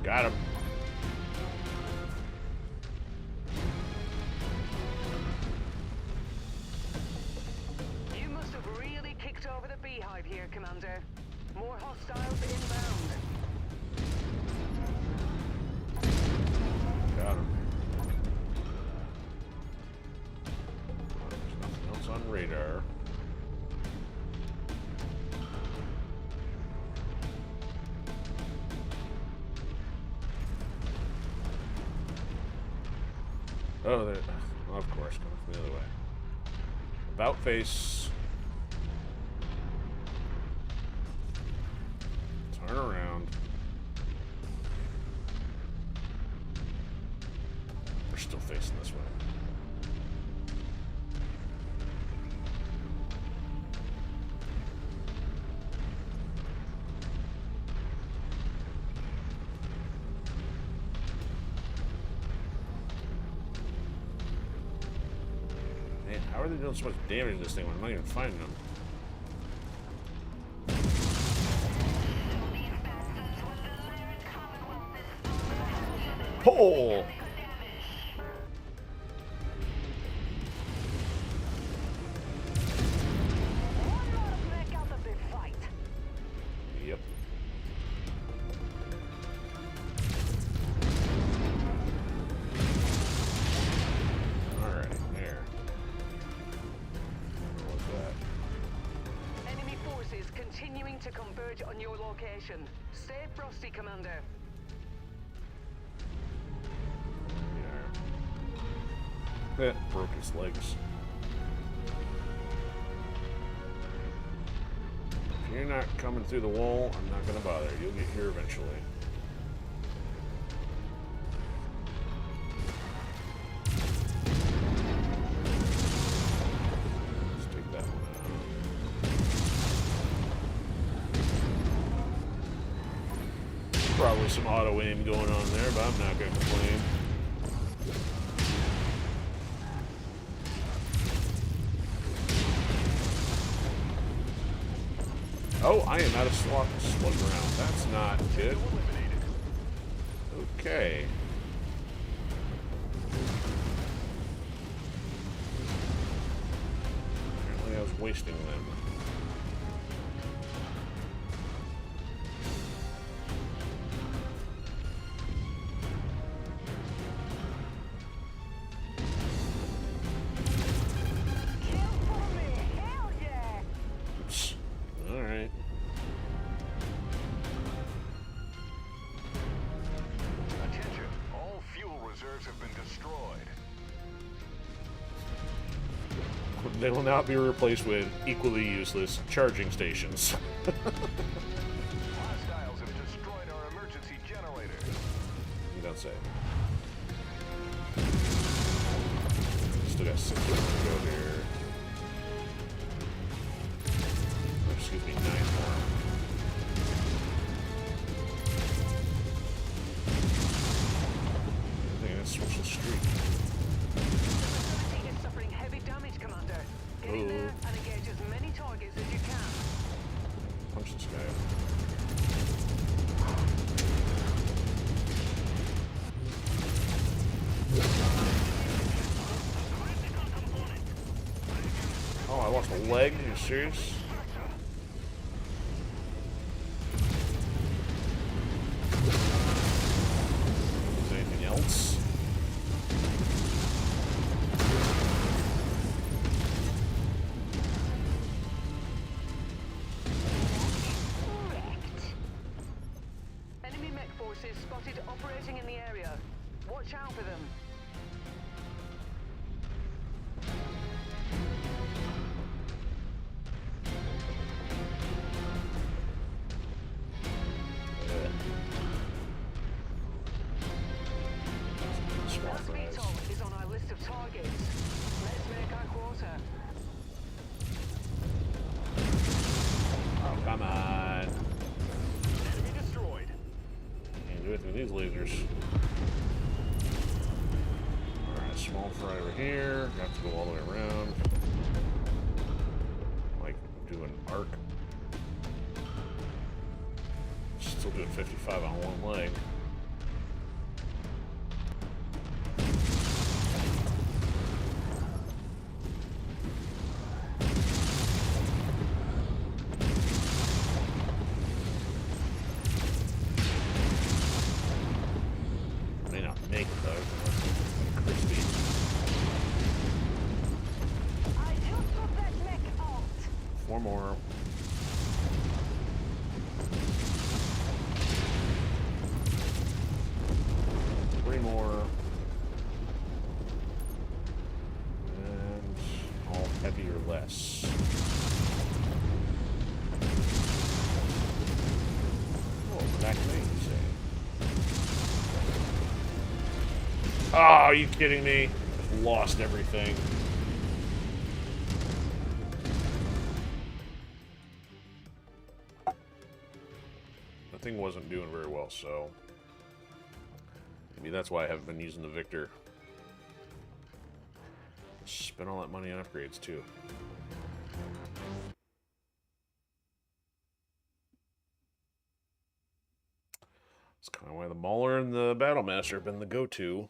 Got him. You must have really kicked over the beehive here, Commander. More hostiles inbound. Got him. There's nothing else on radar. Oh, there. Of course, coming from the other way. About face. Turn around. We're still facing this way. Man, how are they doing so much damage to this thing when I'm not even finding them? Pull! Yep. Alright, there. What was that? Enemy forces continuing to converge on your location. Stay frosty, Commander. Yeah. Broke his legs. If you're not coming through the wall, I'm not gonna bother. You'll get here eventually. Let's take that one out. Probably some auto aim going on there, but I'm not gonna complain. Oh, I am out of slug round. That's not good. Okay. Apparently I was wasting them. Oops. Alright. Attention, all fuel reserves have been destroyed. They will not be replaced with equally useless charging stations. Hostiles have destroyed our emergency generator. You don't say. Still got 6 more to go here. Or, excuse me, 9 more. I think that's switch the streak. The facility is suffering heavy damage, Commander. Get in there and engage as many targets as you can. Punch this guy up. Oh, I lost a leg? Are you serious? Is there anything else? Enemy mech forces spotted operating in the area. Watch out for them. Small That fries. VTOL is on our list of targets. Let's make our quota. Oh, come on. Enemy destroyed. Can't do it with these lasers. Alright, small fry over here. Have to go all the way around. Like, do an arc. Still doing 55 on one leg. May not make it though. Crispy. I just took that mech out. 4 more. Three more. And all heavy or less. Oh, back to me, you say. Oh, are you kidding me? Just lost everything. The thing wasn't doing very well, so maybe that's why I haven't been using the Victor. Spend all that money on upgrades, too. That's kind of why the Mauler and the Battlemaster have been the go-to.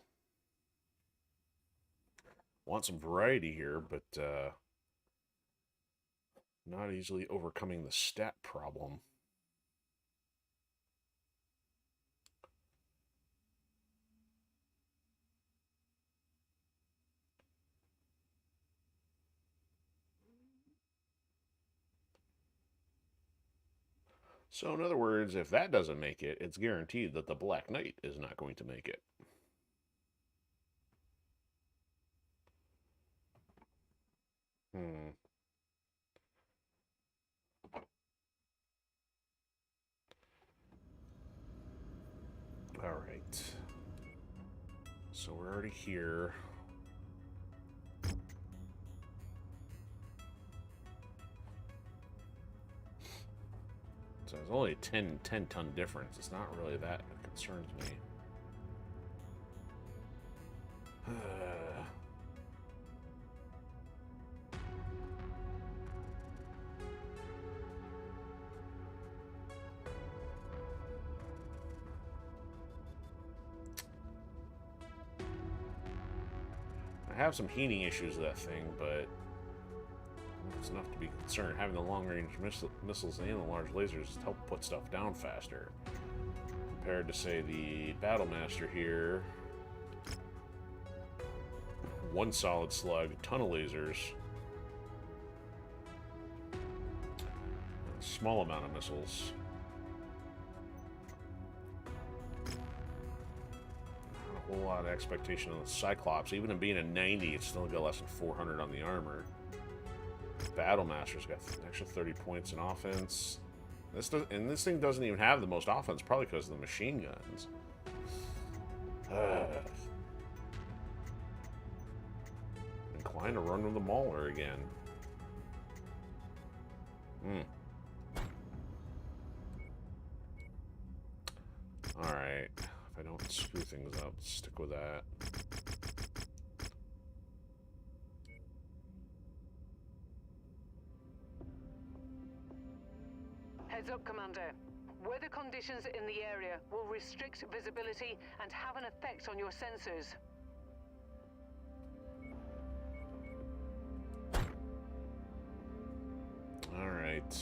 Want some variety here, but not easily overcoming the stat problem. So in other words, if that doesn't make it, it's guaranteed that the Black Knight is not going to make it. All right. So we're already here. So it's only a 10 ton difference. It's not really that concerns me. I have some heating issues with that thing, but it's enough to be concerned. Having the long-range missiles and the large lasers help put stuff down faster. Compared to, say, the Battlemaster here. One solid slug, ton of lasers. A small amount of missiles. Not a whole lot of expectation on the Cyclops. Even in being a 90, it's still got less than 400 on the armor. Battlemaster's got an extra 30 points in offense. This thing doesn't even have the most offense, probably because of the machine guns. Inclined to run with the Mauler again. Alright. If I don't screw things up, stick with that. Heads up, Commander. Weather conditions in the area will restrict visibility and have an effect on your sensors. All right.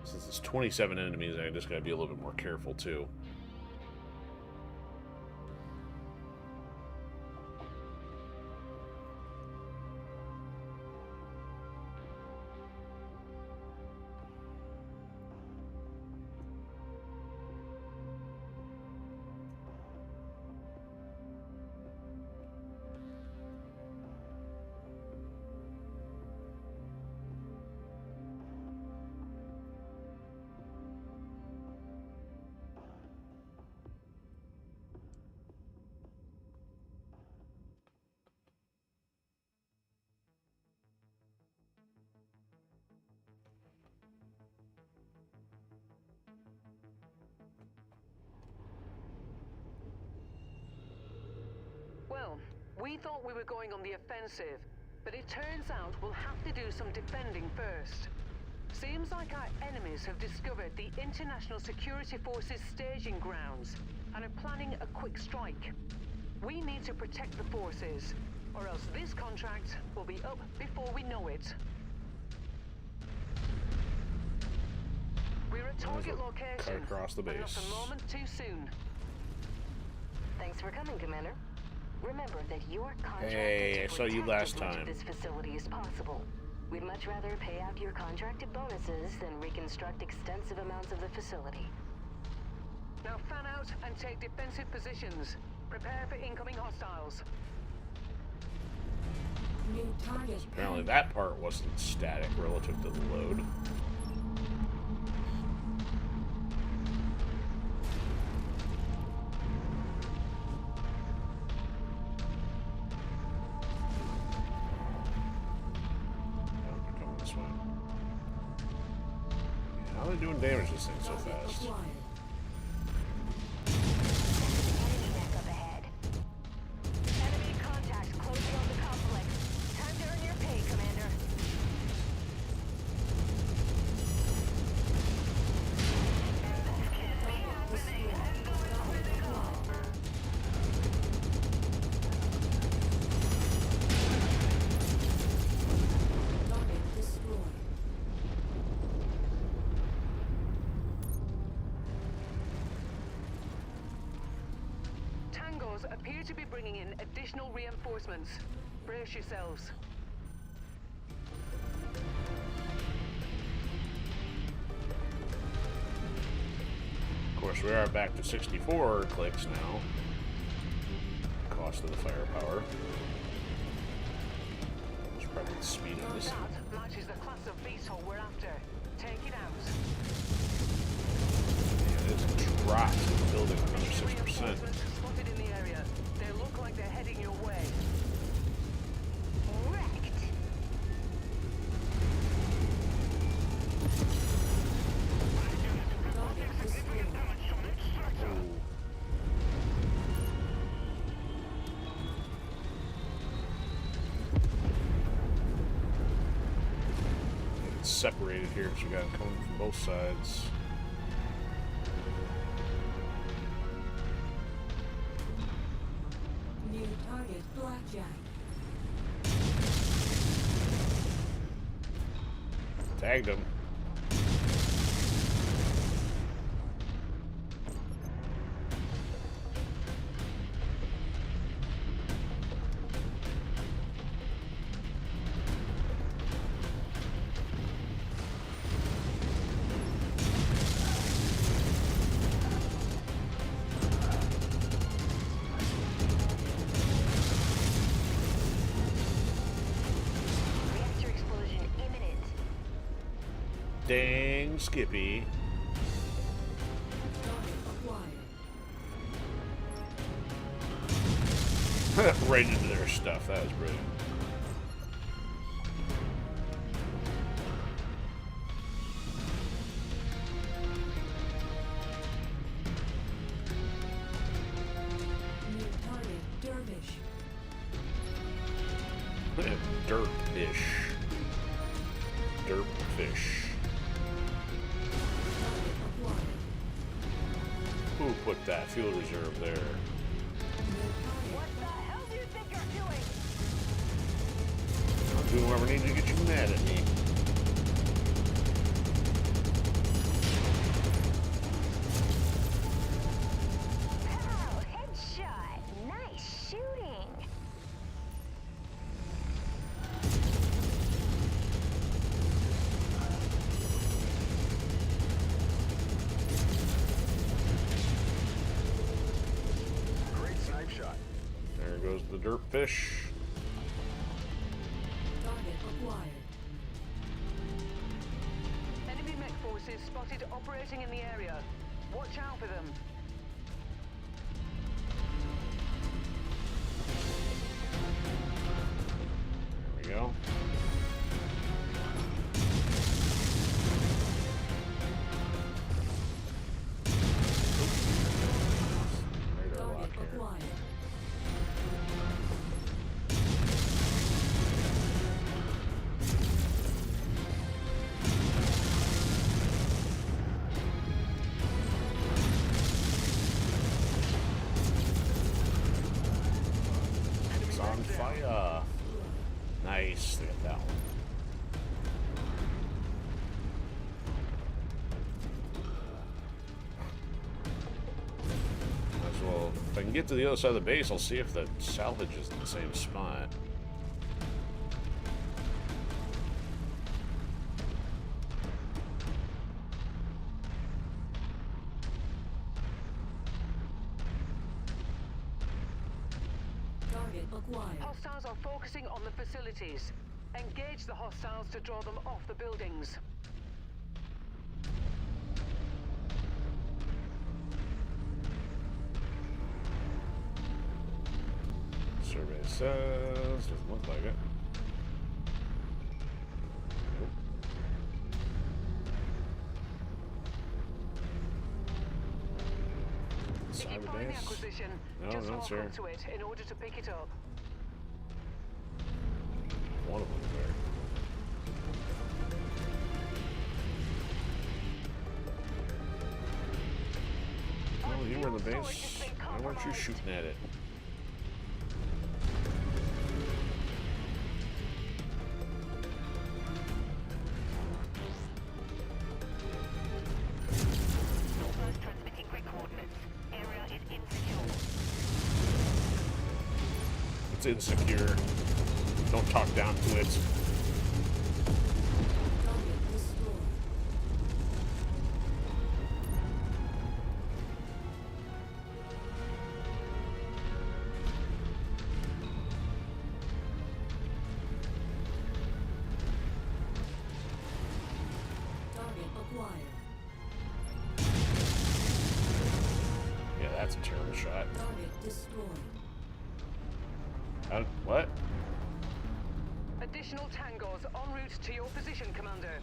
Since there's 27 enemies, I just gotta be a little bit more careful too. Well, we thought we were going on the offensive, but it turns out we'll have to do some defending first. Seems like our enemies have discovered the International Security Forces staging grounds and are planning a quick strike. We need to protect the forces, or else this contract will be up before we know it. We're at target location. Cut across the base. Not a moment too soon. Thanks for coming, Commander. Remember that you're contracted Hey, I to saw you protect last as much time. of this facility as possible. We'd much rather pay out your contracted bonuses than reconstruct extensive amounts of the facility. Now fan out and take defensive positions. Prepare for incoming hostiles. New target. Apparently that part wasn't static relative to the load. How are they doing damage to this thing so fast? Acquired. hostiles appear to be bringing in additional reinforcements. Brace yourselves. Of course, we are back to 64 clicks now. Cost of the firepower. It's probably the speed of this. That matches the class of VTOL we're after. Take it out. Yeah, it's dropped in the building another 6%. Reinforcements spotted in the area. They look like they're heading your way. Wrecked. Target destroyed. It's separated here, so we got them coming from both sides. New target Blackjack. Tagged him. Reactor explosion imminent. Dang, Skippy. Target acquired. Right into their stuff. That was brilliant. New target Dervish. Derp-ish. Derp-fish. Target acquired. Who put that fuel reserve there? New target. What the hell do you think you're doing? I'll do whatever I need to get you mad at me. Pow! Headshot! Nice shooting! Great snipe shot. There goes the derp-fish. Target acquired. Enemy mech forces spotted operating in the area. Watch out for them. There we go. Radar lock Target here. acquired. It's on fire. Nice. They got that one. Might as well. If I can get to the other side of the base, I'll see if the salvage is in the same spot. Target acquired. Hostiles are focusing on the facilities. Engage the hostiles to draw them off the buildings. Survey says doesn't look like it. Nope. If you find the Cyber acquisition, No, just no, walk sir. up to it in order to pick it up. One of them there. Well, you were in the base. Why weren't you shooting at it? Transmitting grid coordinates. Area is insecure. It's insecure. Don't talk down to it. Target destroyed. Target acquired. Yeah, that's a terrible shot. Target destroyed. What? Additional tangos en route to your position, Commander.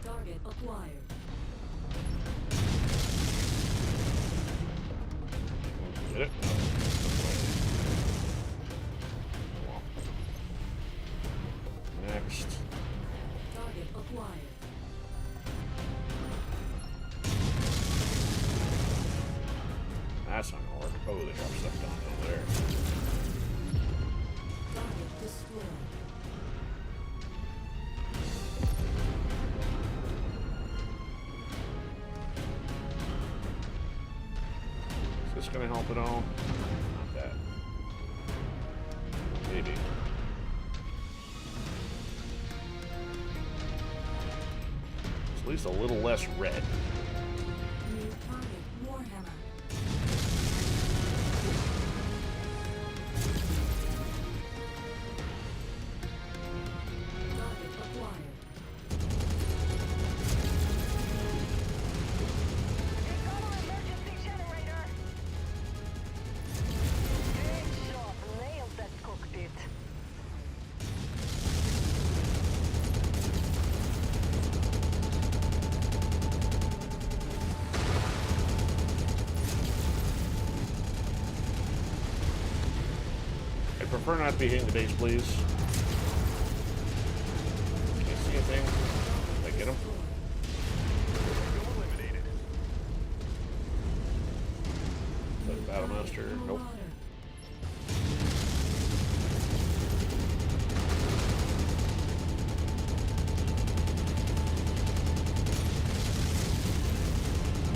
Target acquired. Did it? No. Next. Target acquired. That's not gonna work. Oh, they got stuff down there. Target destroyed. Is this gonna help at all? Not that. Maybe. It's at least a little less red. New target Warhammer. Target acquired. Emergency generator! Great shot. Nailed that cockpit. I'd prefer not to be hitting the base, please. Can't see anything. Did I get him? Eliminated. Is that Battle Master? Nope. Marauder.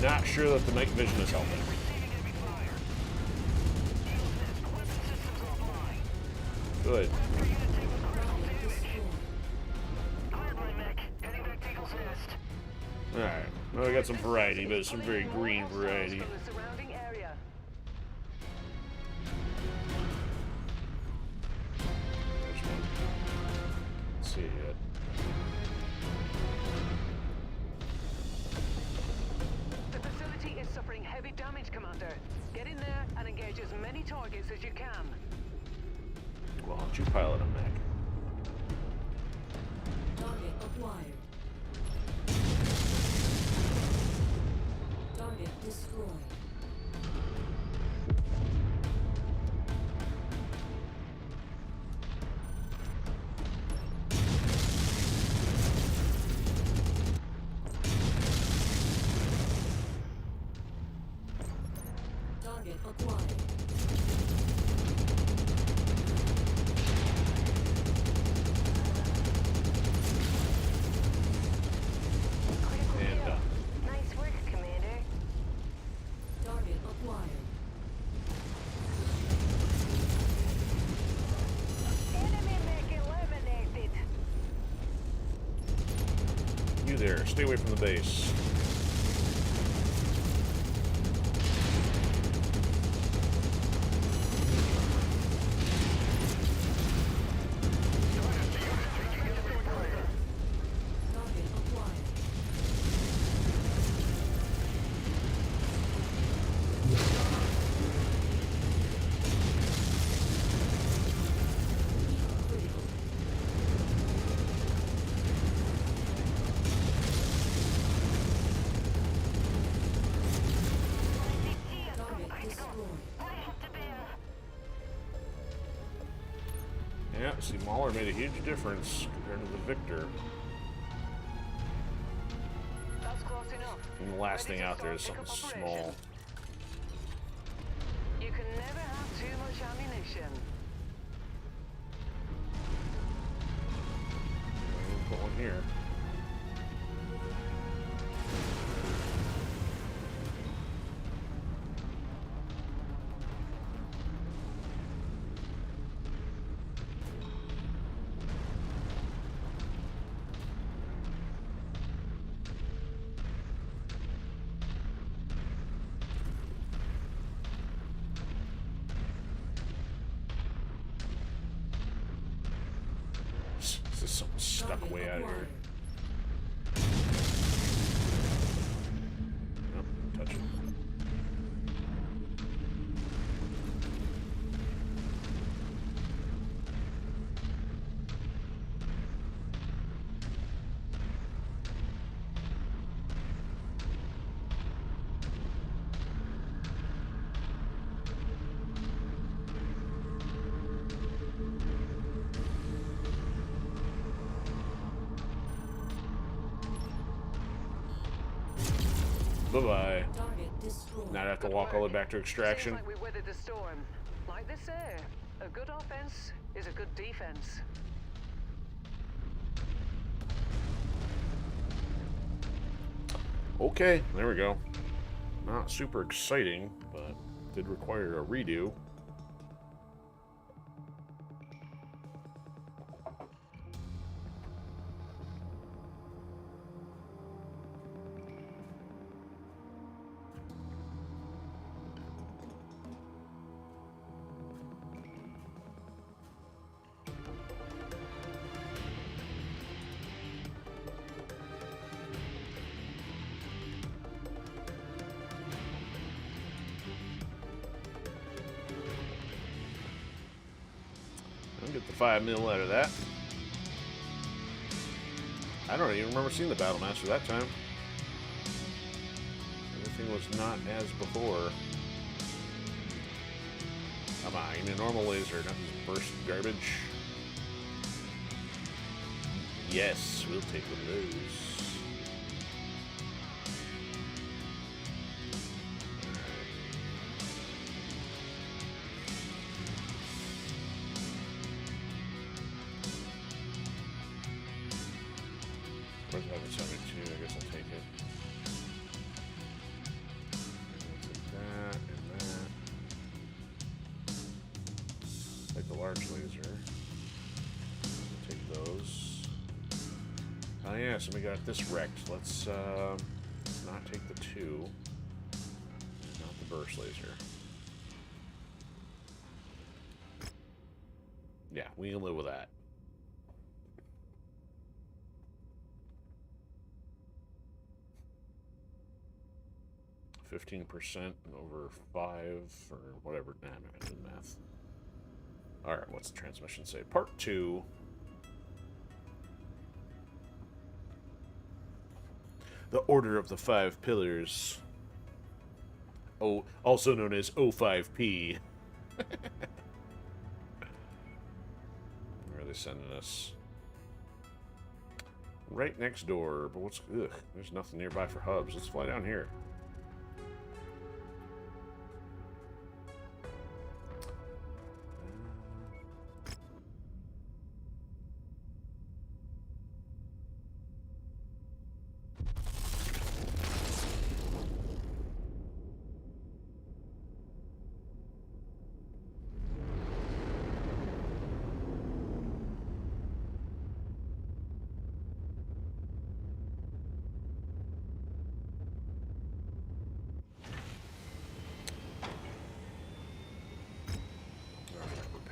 Not sure that the night vision is helping. Receiving enemy fire. Shield test. Weapon systems offline. Good. We're gonna take a critical Target damage. destroyed. Cleared my mech. Heading back to Eagle's Nest. Alright. Well, we got some variety, but it's some very green variety. From the surrounding area. There's one. Let's see it yet. The facility is suffering heavy damage, Commander. Get in there and engage as many targets as you can. Well, why don't you pilot him, Mac? Target acquired. Target destroyed. Target acquired. Critical And kill. Nice work, Commander. Target acquired. Enemy mech eliminated. You there. Stay away from the base. Target acquired. Critical. Target destroyed. Yeah, see, Mauler made a huge difference compared to the Victor. That's close enough. And the last Ready thing to out there is start something pickup operation. small. You can never have too much ammunition. Put one here. stuck Target way out of here. acquired. Nope, touch it. Bye-bye. Target destroyed. Now I have to Good walk all the work. way back to extraction. Seems like we weathered the storm. Like they say, a good offense is a good defense. Okay, there we go. Not super exciting, but did require a redo. I'll get the 5 mil out of that. I don't even remember seeing the Battle Master that time. Everything was not as before. Come on, give me a normal laser, not this burst garbage. Yes, we'll take one of those. Where's level 72? I guess I'll take it. Take that and that. Take the large laser. Take those. Oh yeah, so we got this wrecked. Let's not take the 2. Not the burst laser. Yeah, we can live with that. %, over 5 or whatever. Nah, I'm not gonna do the math. Alright, what's the transmission say? Part 2. The Order of the 5 Pillars. Oh, also known as O5P. Where are they sending us? Right next door, but what's... Ugh, there's nothing nearby for hubs. Let's fly down here.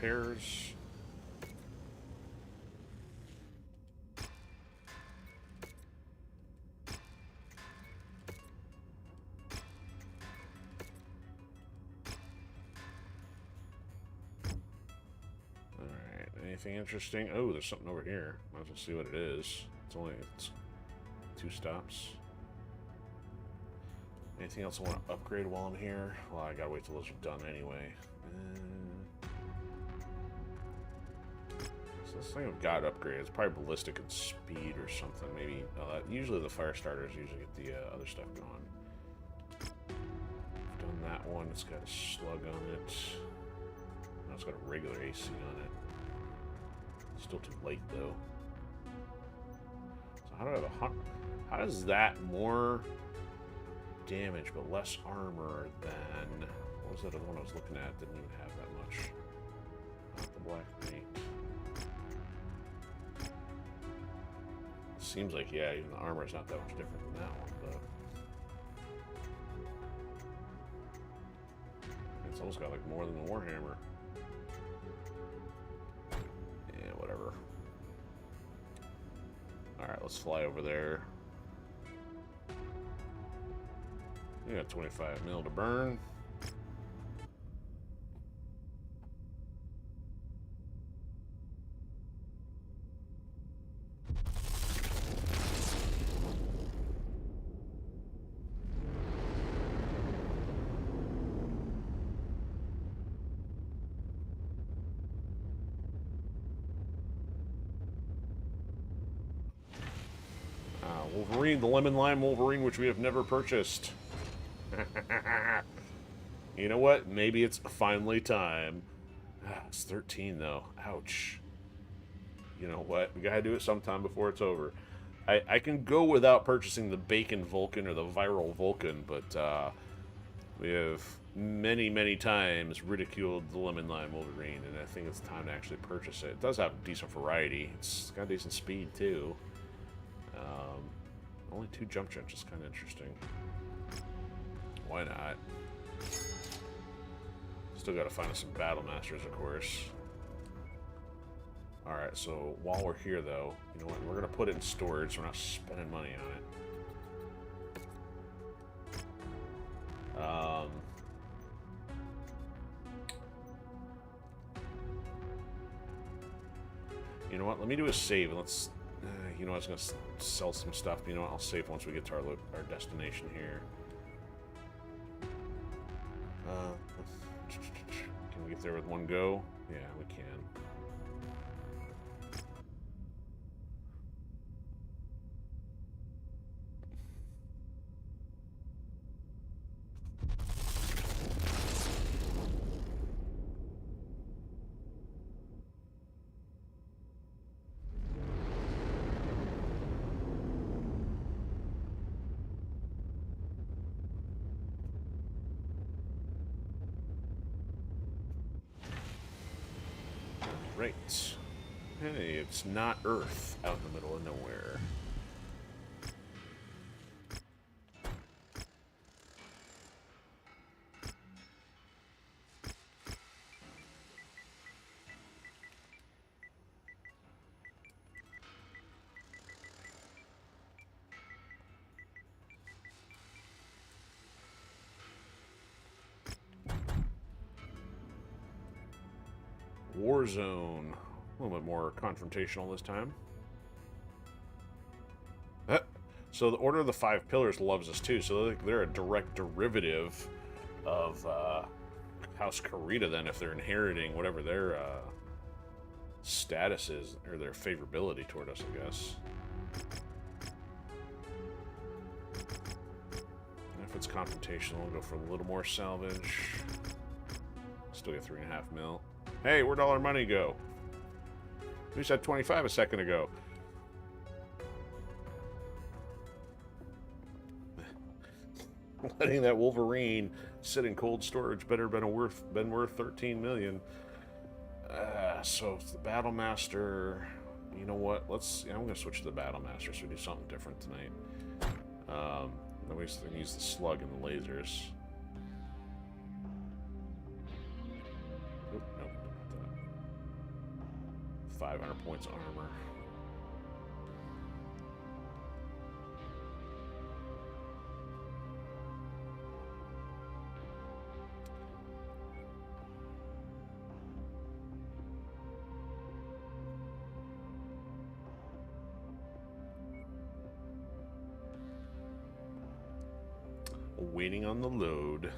Repairs. Alright, anything interesting? Oh, there's something over here. Might as well see what it is. It's 2 stops. Anything else I want to upgrade while I'm here? Well, I gotta wait till those are done anyway. So this thing I've got upgraded. It's probably ballistic and speed or something. Maybe usually the fire starters usually get the other stuff going. I've done that one. It's got a slug on it. No, it's got a regular AC on it. Still too late though. So how do I have a how does that more damage but less armor than what was that other one I was looking at? Didn't even have that much. Not the black paint. Seems like yeah, even the armor is not that much different than that one, but it's almost got like more than the Warhammer. Yeah, whatever. let's fly over there. We got 25 mil to burn. Wolverine, the lemon lime Wolverine, which we have never purchased. You know what? Maybe it's finally time. It's 13 though. Ouch. You know what? We gotta do it sometime before it's over. I can go without purchasing the Bacon Vulcan or the Viral Vulcan, but we have many times ridiculed the lemon lime Wolverine, and I think it's time to actually purchase it. It does have decent variety. It's got decent speed too. Only 2 jump jets is kind of interesting. Why not? Still got to find us some Battle Masters, of course. Alright, so while we're here, though, you know what? We're going to put it in storage so we're not spending money on it. You know what? Let me do a save and let's... you know, I was going to sell some stuff. You know what? I'll save once we get to our destination here. Can we get there with one go? Yeah, we can. Right. Hey, it's not Earth out in the middle of nowhere. Warzone. A little bit more confrontational this time. So the Order of the Five Pillars loves us too, so they're a direct derivative of House Karita then, if they're inheriting whatever their status is, or their favorability toward us, I guess. And if it's confrontational, we'll go for a little more salvage. Still get 3.5 mil. Hey, where'd all our money go? We just had 25 a second ago. Letting that Wolverine sit in cold storage better been worth 13 million. So it's the Battle Master. You know what? I'm gonna switch to the Battle Master so we do something different tonight. Then we can use the slug and the lasers. Oop, nope, not that. 500 points armor. Waiting on the load.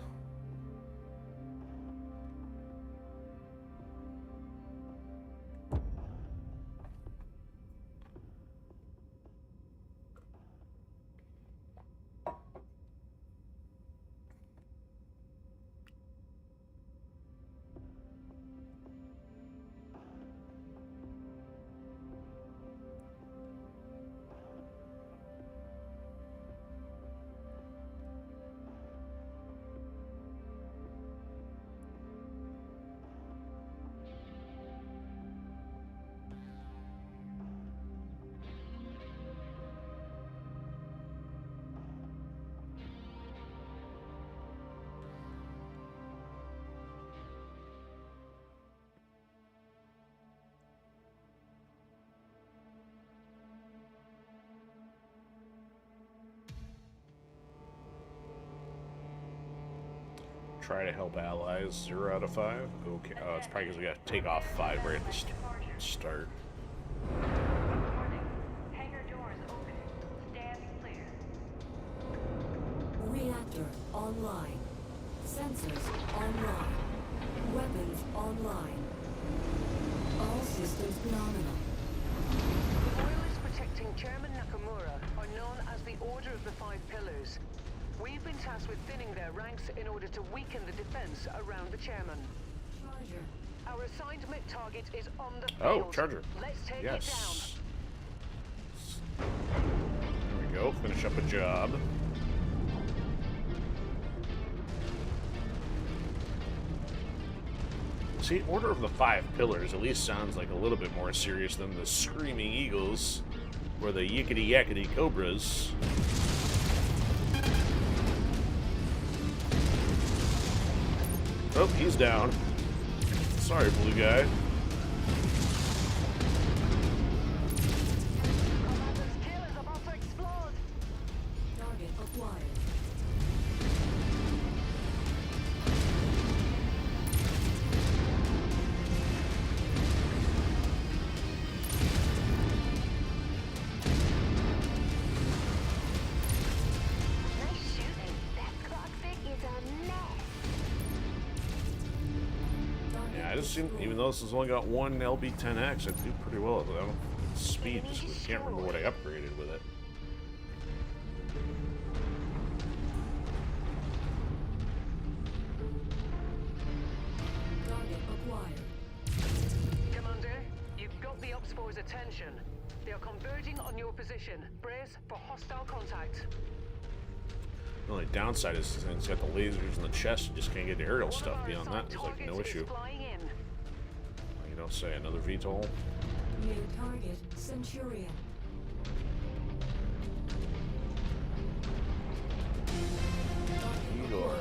Try to help allies. 0 out of 5. Okay. Oh, it's probably because we got to take off 5 right at the start. Warning. Hangar doors open. Stand clear. Reactor online. Sensors online. Weapons online. All systems nominal. The loyalists protecting Chairman Nakamura are known as the Order of the Five Pillars. We've been tasked with thinning their ranks in order to weaken the defense around the chairman. Charger. Our assigned mech target is on the Oh, field. Charger. Let's take Yes. There we go. Finish up a job. See, Order of the Five Pillars at least sounds like a little bit more serious than the Screaming Eagles or the Yickety Yackety Cobras. Oh, he's down. Sorry, blue guy. down. Commander's kill is about to explode. Target acquired. Nice shooting. That cockpit is a mess. Yeah, I just seem, even though this has only got one LB-10X, I do pretty well at that. Speed, just can't remember what I upgraded with it. Target acquired. Commander, you've got the Ops Force's attention. They are converging on your position. Brace for hostile contact. The only downside is it's got the lasers in the chest. You just can't get the aerial One of stuff our beyond that. assigned There's like no targets is issue. flying in. You don't say another VTOL. New target Centurion. Igor.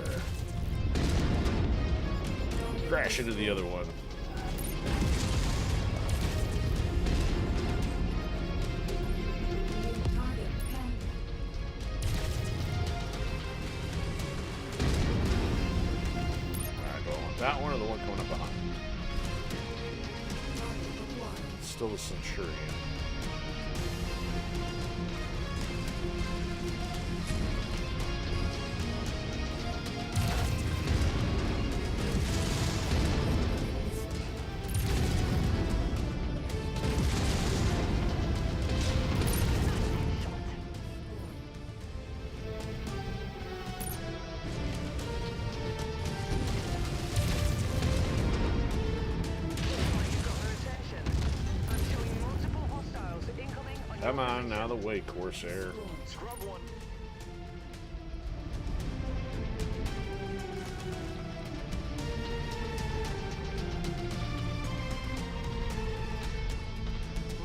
Crash into the other one. New target Panther. Alright, do I want that one or the one coming up behind? Target acquired. Still the Centurion. You've got their attention. I'm showing multiple hostiles incoming on Come your on, position. out of the way, Corsair. Scrub one.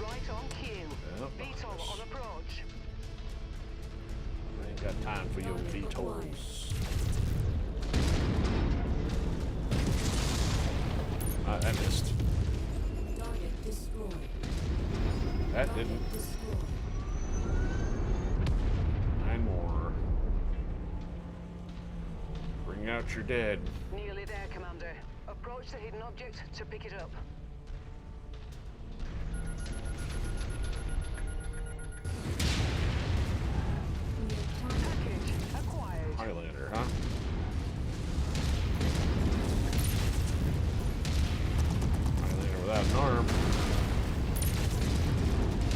Right on cue. Yep. VTOL on approach. I ain't got time for your VTOLs. I missed. Target destroyed. That didn't. Destroyed. 9 more. Bring out your dead. Nearly there, Commander. Approach the hidden object to pick it up. New target. Package acquired. Highlander, huh? Highlander without an arm.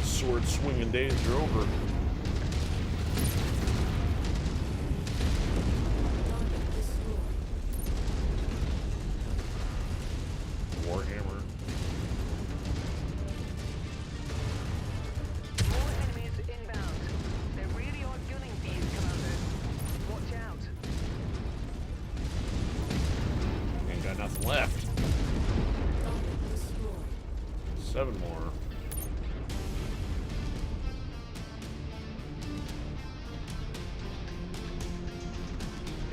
Sword swinging days are over. Target destroyed. Warhammer. More enemies inbound. They really are gunning for you, Commander. Watch out. Ain't got nothing left. Target destroyed. 7 more.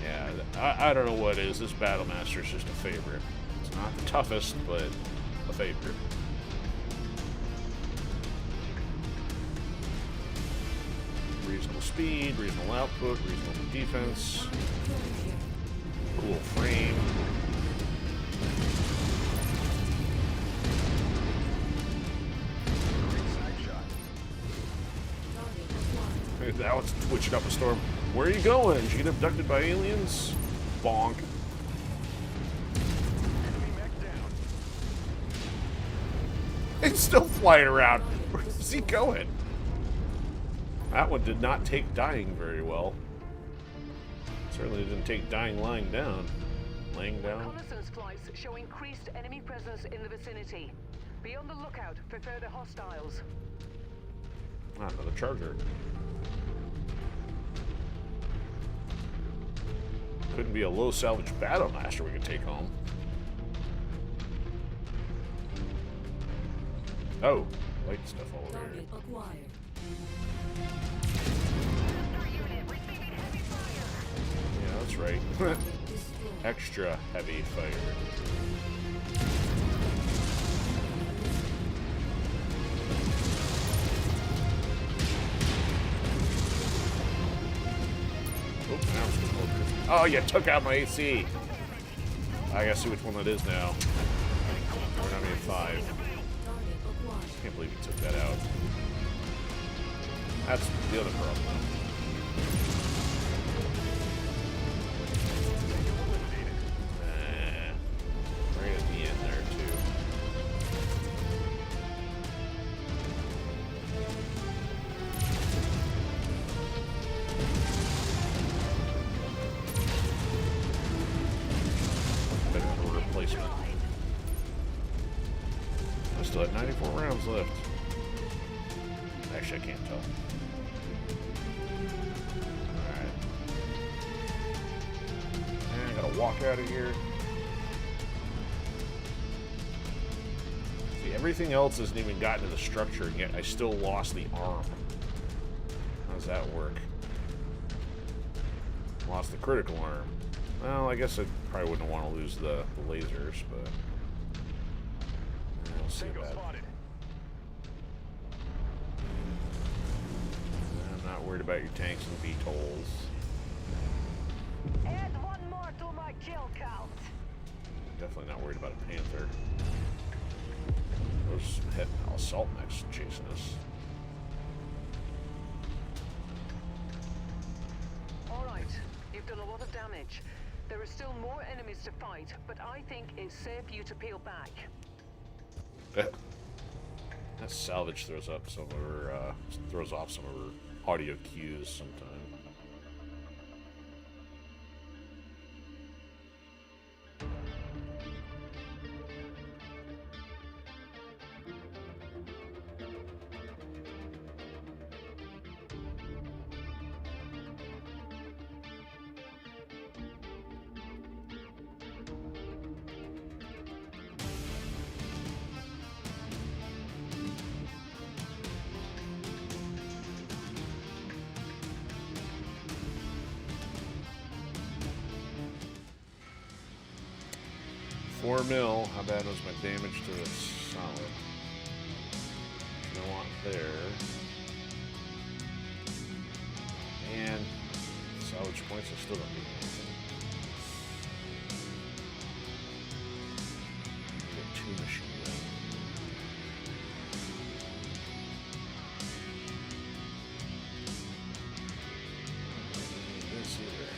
Yeah, I don't know what it is. This Battlemaster is just a favorite. It's not the toughest, but a favorite. Reasonable speed, reasonable output, reasonable defense. Target kill share. cool frame. That was switching up a storm. Where are you going? Did you get abducted by aliens? Bonk. It's still flying around. Where's he going? That one did not take dying very well. Certainly didn't take dying lying down. Laying down. Reconnaissance flights show increased enemy presence in the vicinity. Be on the lookout for further hostiles. Ah, another charger. Couldn't be a low salvage Battlemaster we could take home. Oh, light stuff all over here. Target acquired. Yeah, that's right. Target destroyed. Extra heavy fire. Oh, now it's just more. Oh, you took out my AC. I gotta see which one that is now. We're not even 5. Target acquired. Can't believe you took that out. That's the other problem. Right at the end there, too. Better for a replacement. I still have 94 rounds left. Actually, I can't tell. Alright. And I gotta walk out of here. See, everything else hasn't even gotten to the structure, and yet I still lost the arm. How does that work? Lost the critical arm. Well, I guess I probably wouldn't want to lose the lasers, but we'll see that. I'm not worried about your tanks and VTOLs. Add one more to my kill count. Definitely not worried about a Panther. Those assault mechs chasing us. Alright, you've done a lot of damage. There are still more enemies to fight, but I think it's safe for you to peel back. That salvage throws off some of her audio cues sometimes. $4 mil. How bad was my damage to the solid? No want there. And salvage points are still don't do anything. Get 2 machine gun. This either.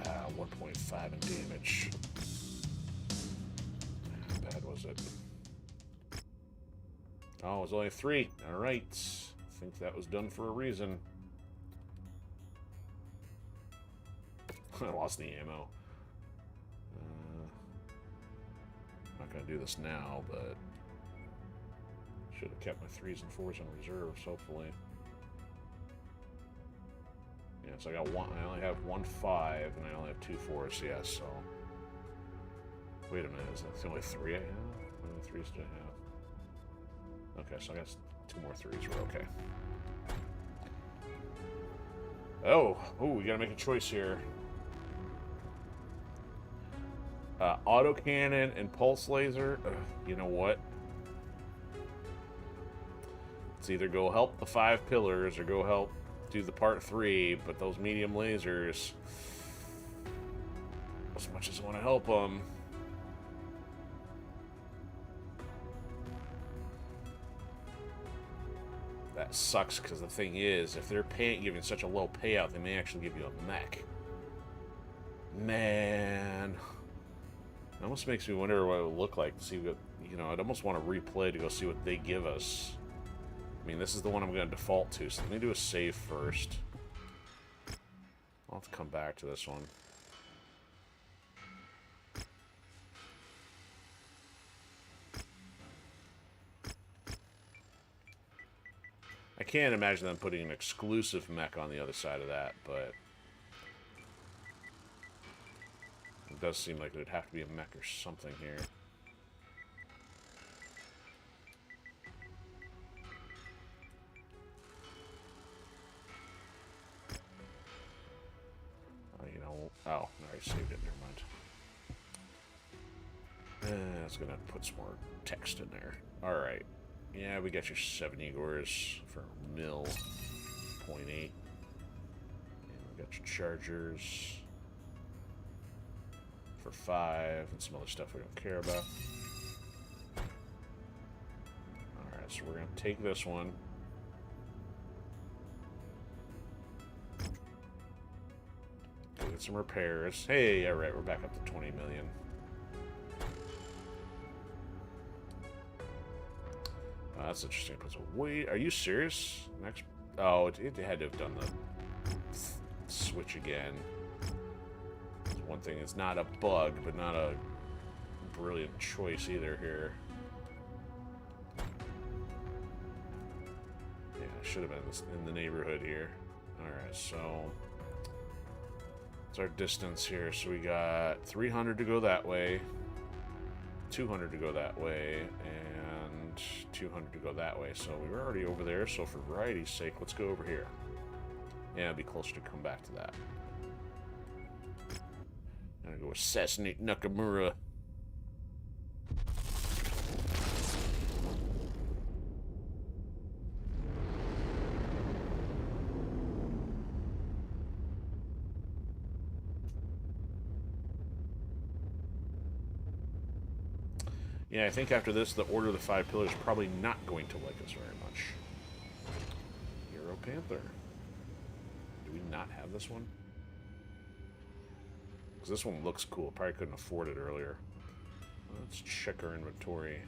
Ah, 1.5 in damage. How bad was it? Oh, it was only 3. Alright. I think that was done for a reason. I lost the ammo. Not gonna do this now, but should have kept my 3s and 4s in reserves, hopefully. Yeah, so I got one. I only have 1 5, and I only have 2 4s. Yeah, so wait a minute. Is that the only 3 I have? How many 3s do I have? Okay, so I got 2 more 3s. We're okay. Oh, we gotta make a choice here. Autocannon and pulse laser. Ugh, you know what? It's either go help the 5 pillars or go help do the part 3, but those medium lasers, as much as I want to help them, that sucks, because the thing is, if they're giving such a low payout, they may actually give you a mech. Man. It almost makes me wonder what it would look like to see what, you know, I'd almost want to replay to go see what they give us. I mean, this is the one I'm going to default to, so let me do a save first. I'll have to come back to this one. I can't imagine them putting an exclusive mech on the other side of that, but it does seem like there'd have to be a mech or something here. You know, oh, I already saved it, never mind. That's gonna put some more text in there. Alright. Yeah, we got your 7 Igors for mil. 0.8. And we got your chargers for 5, and some other stuff we don't care about. Alright, so we're gonna take this one. Go get some repairs. Hey, alright, we're back up to 20 million. That's interesting. So wait, are you serious? Next, oh, it had to have done the switch again. That's one thing. It's not a bug, but not a brilliant choice either here. Yeah, it should have been in the neighborhood here. All right, so it's our distance here. So we got 300 to go that way, 200 to go that way, and 200 to go that way. So we were already over there, so for variety's sake, let's go over here. Yeah, it'd be closer to come back to that. I'm gonna go assassinate Nakamura. Yeah, I think after this, the Order of the 5 Pillars is probably not going to like us very much. Hero Panther. Do we not have this one? Because this one looks cool. Probably couldn't afford it earlier. Let's check our inventory.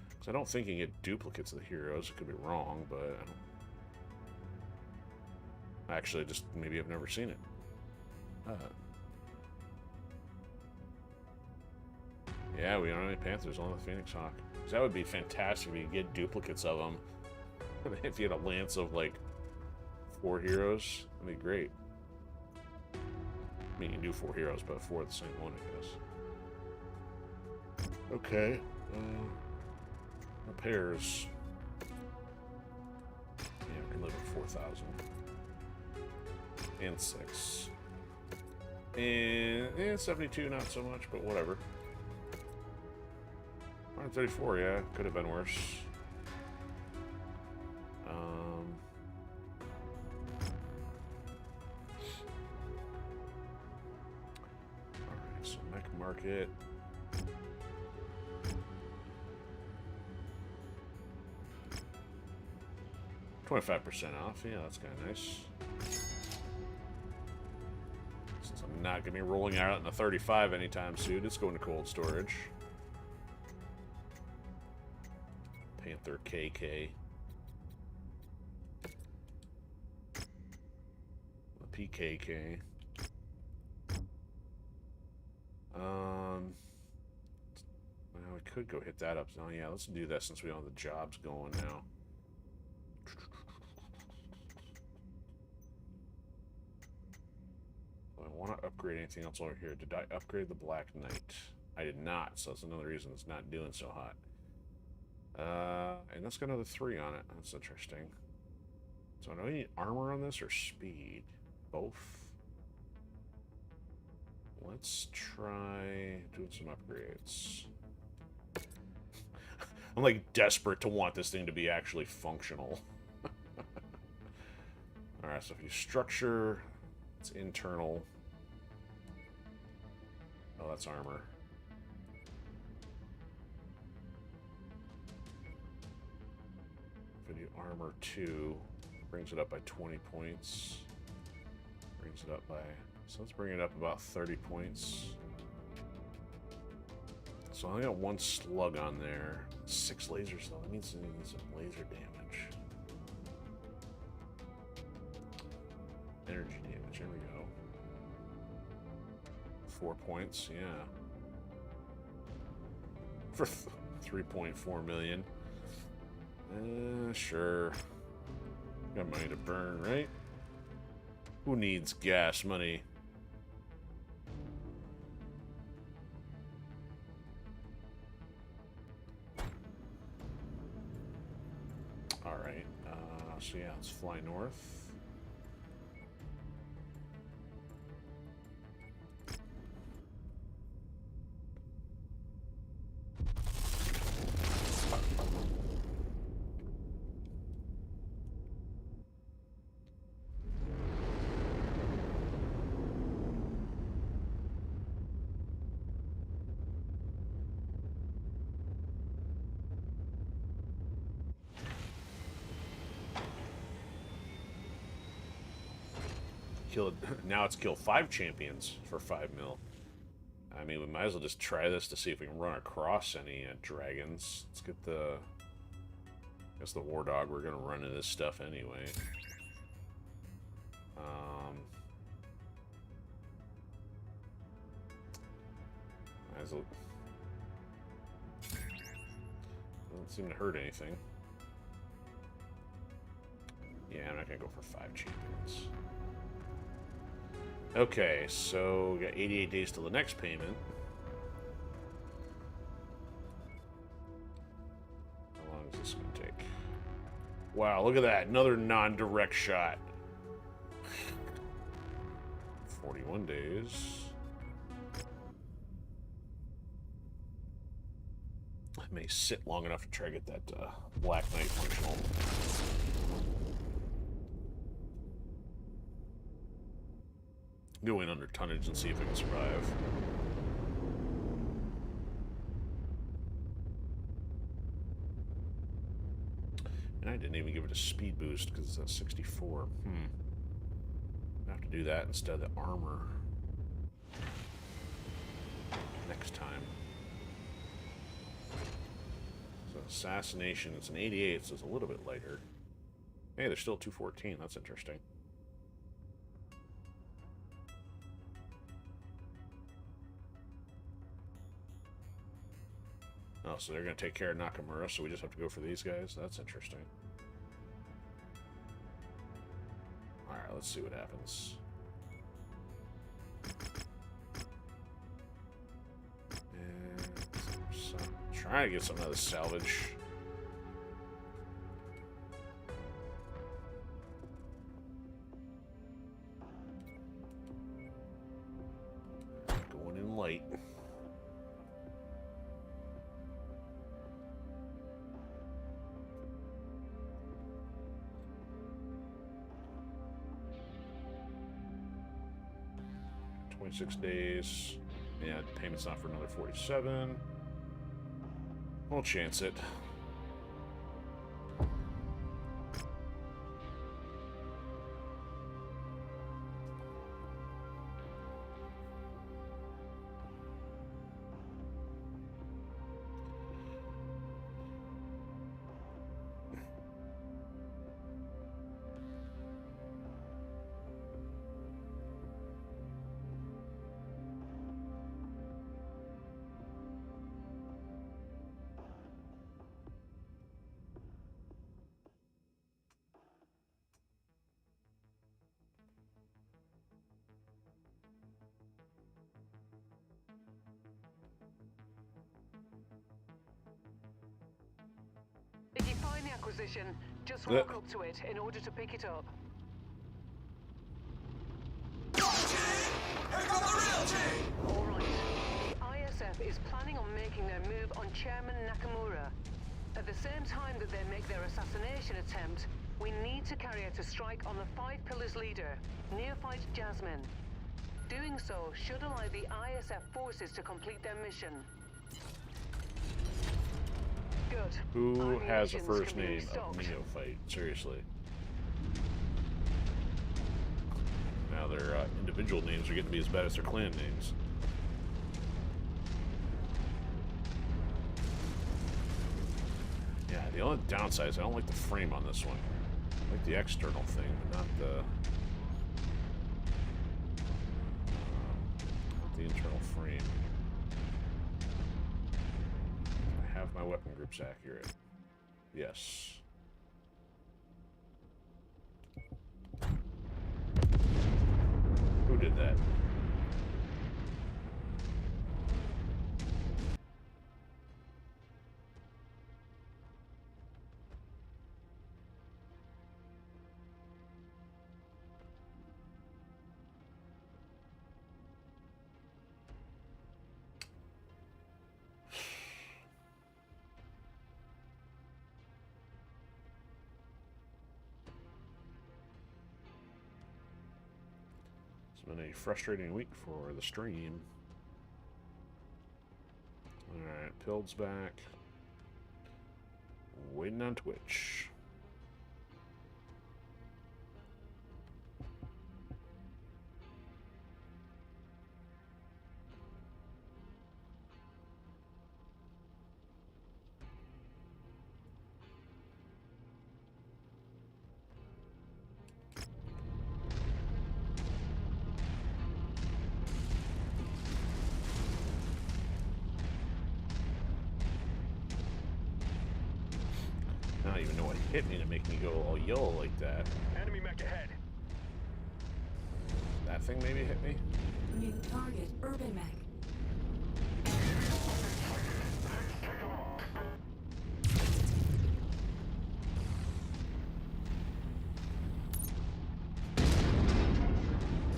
Because I don't think you can get duplicates of the heroes. It could be wrong, but I don't... Actually, just maybe I've never seen it. Yeah, we don't have any Panthers, only the Phoenix Hawk. Because that would be fantastic if you could get duplicates of them. If you had a lance of like 4 heroes, that'd be great. I mean, you can do 4 heroes, but 4 of the same one, I guess. Okay. Repairs. Yeah, we can live at 4,000. And 6. And 72, not so much, but whatever. 134, yeah, could have been worse. Alright, so mech market. $25% off, yeah, that's kind of nice. Since I'm not going to be rolling out in the 35 anytime soon, it's going to cold storage. Panther KK. The PKK. Well, we could go hit that up. Oh yeah, let's do that since we don't have the jobs going now. Do I want to upgrade anything else over here? Did I upgrade the Black Knight? I did not, so that's another reason it's not doing so hot. And that's got another 3 on it. That's interesting. So do I need armor on this or speed? both. Let's try doing some upgrades. I'm like desperate to want this thing to be actually functional. Alright, so if you structure, it's internal. Oh, that's armor. If I do armor 2, brings it up by 20 points. Brings it up by... So let's bring it up about 30 points. So I only got 1 slug on there. 6 lasers though. That means I need some laser damage. Energy damage. There we go. 4 points. Yeah. For 3.4 million. Sure. Got money to burn, right? Who needs gas money? Alright, so yeah, let's fly north. Now it's kill 5 champions for 5 mil. I mean, we might as well just try this to see if we can run across any dragons. Let's get the... I guess the War Dog, we're going to run into this stuff anyway. Might as well... Doesn't seem to hurt anything. Yeah, I'm not going to go for 5 champions. Okay, so we got 88 days till the next payment. How long is this going to take? Wow, look at that. Another non-direct shot. 41 days. I may sit long enough to try to get that Black Knight functional. Go in under tonnage and see if I can survive. And I didn't even give it a speed boost because it's at 64. I have to do that instead of the armor. Next time. So assassination, it's an 88, so it's a little bit lighter. Hey, there's still 214. That's interesting. Oh, so they're going to take care of Nakamura, so we just have to go for these guys? That's interesting. Alright, let's see what happens. And trying to get some of this salvage. Going in light. Six days. Yeah, payment's not for another 47. We'll chance it. If you find the acquisition, just walk up to it in order to pick it up. is planning on making their move on Chairman Nakamura. At the same time that they make their assassination attempt, we need to carry out a strike on the Five Pillars leader, Neophyte Jasmine. Doing so should allow the ISF forces to complete their mission. Good. Who Our has a munitions first can be name of restocked. Neophyte? Seriously. Now their individual names are getting to be as bad as their clan names. Yeah, the only downside is I don't like the frame on this one. I like the external thing, but not the internal frame. I have my weapon groups accurate. Yes. Who did that? It's been a frustrating week for the stream. Alright, Pild's back. Waiting on Twitch. I don't even know what hit me to make me go all yellow like that. Enemy mech ahead. That thing maybe hit me? New target, Urban Mech.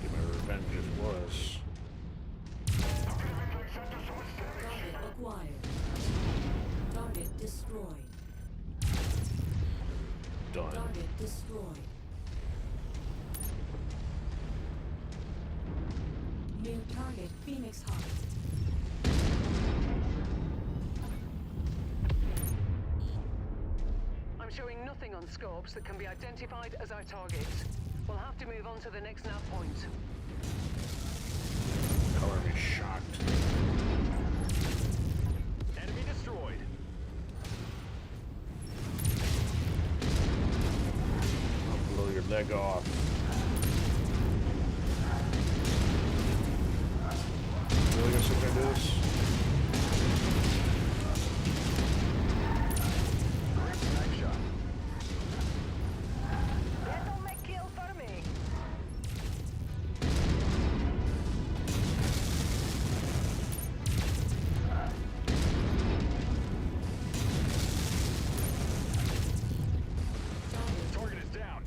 Get my revenge as it was. Target acquired. Target destroyed. Done. Target destroyed. New target, Phoenix Hawk. I'm showing nothing on scopes that can be identified as our targets. We'll have to move on to the next nav point. Color me shocked. Enemy destroyed. I'll blow your leg off. Really gonna sit there and do this? Great snipe shot. That don't make kill for me. Target is down.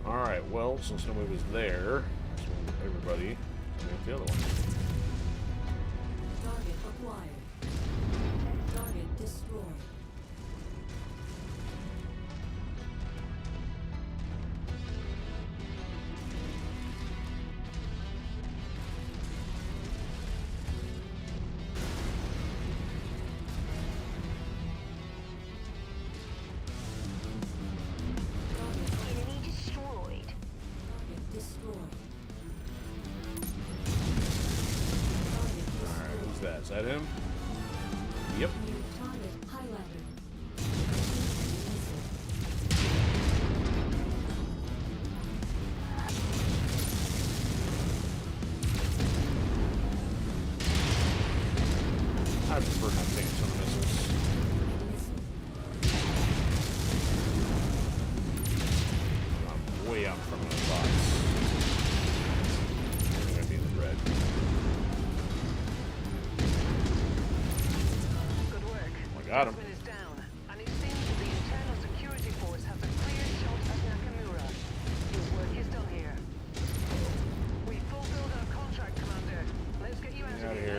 Alright, well, since nobody was there, so everybody get the other one. Target acquired. Target destroyed. Enemy destroyed. Target destroyed. Target Alright, destroyed. who's that? Is that him? Yep. New target highlighted. I prefer not taking some of missiles. I'm way out from the box. I'm gonna be in the red. Good work. I got him. Jasmine is down, and it seems that the internal security force has a clear shot at Nakamura. Your work is done here. We fulfilled our contract, Commander. Let's get you out Get out of of here.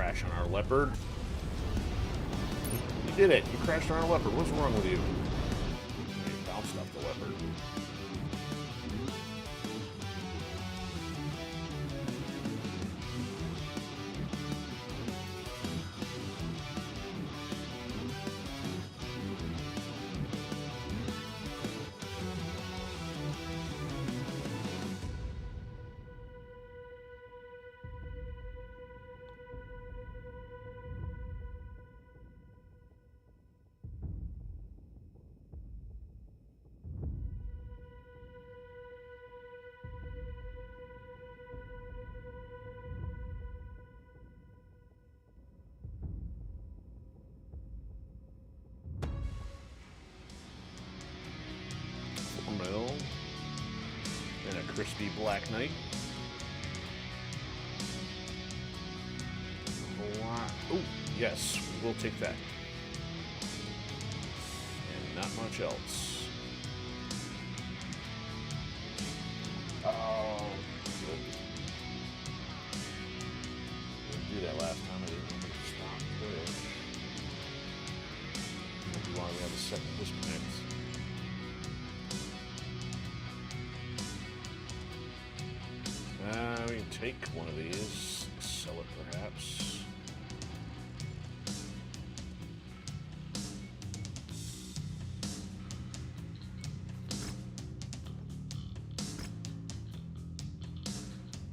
crash on our leopard. You did it. You crashed on our leopard. What's wrong with you? You bounced off the leopard. Mill and a crispy black knight. Oh, yes, we will take that. And not much else. Oh, good. Didn't do that last time. I didn't remember to stop push. Maybe why we have a second disconnect. We can take one of these, sell it perhaps.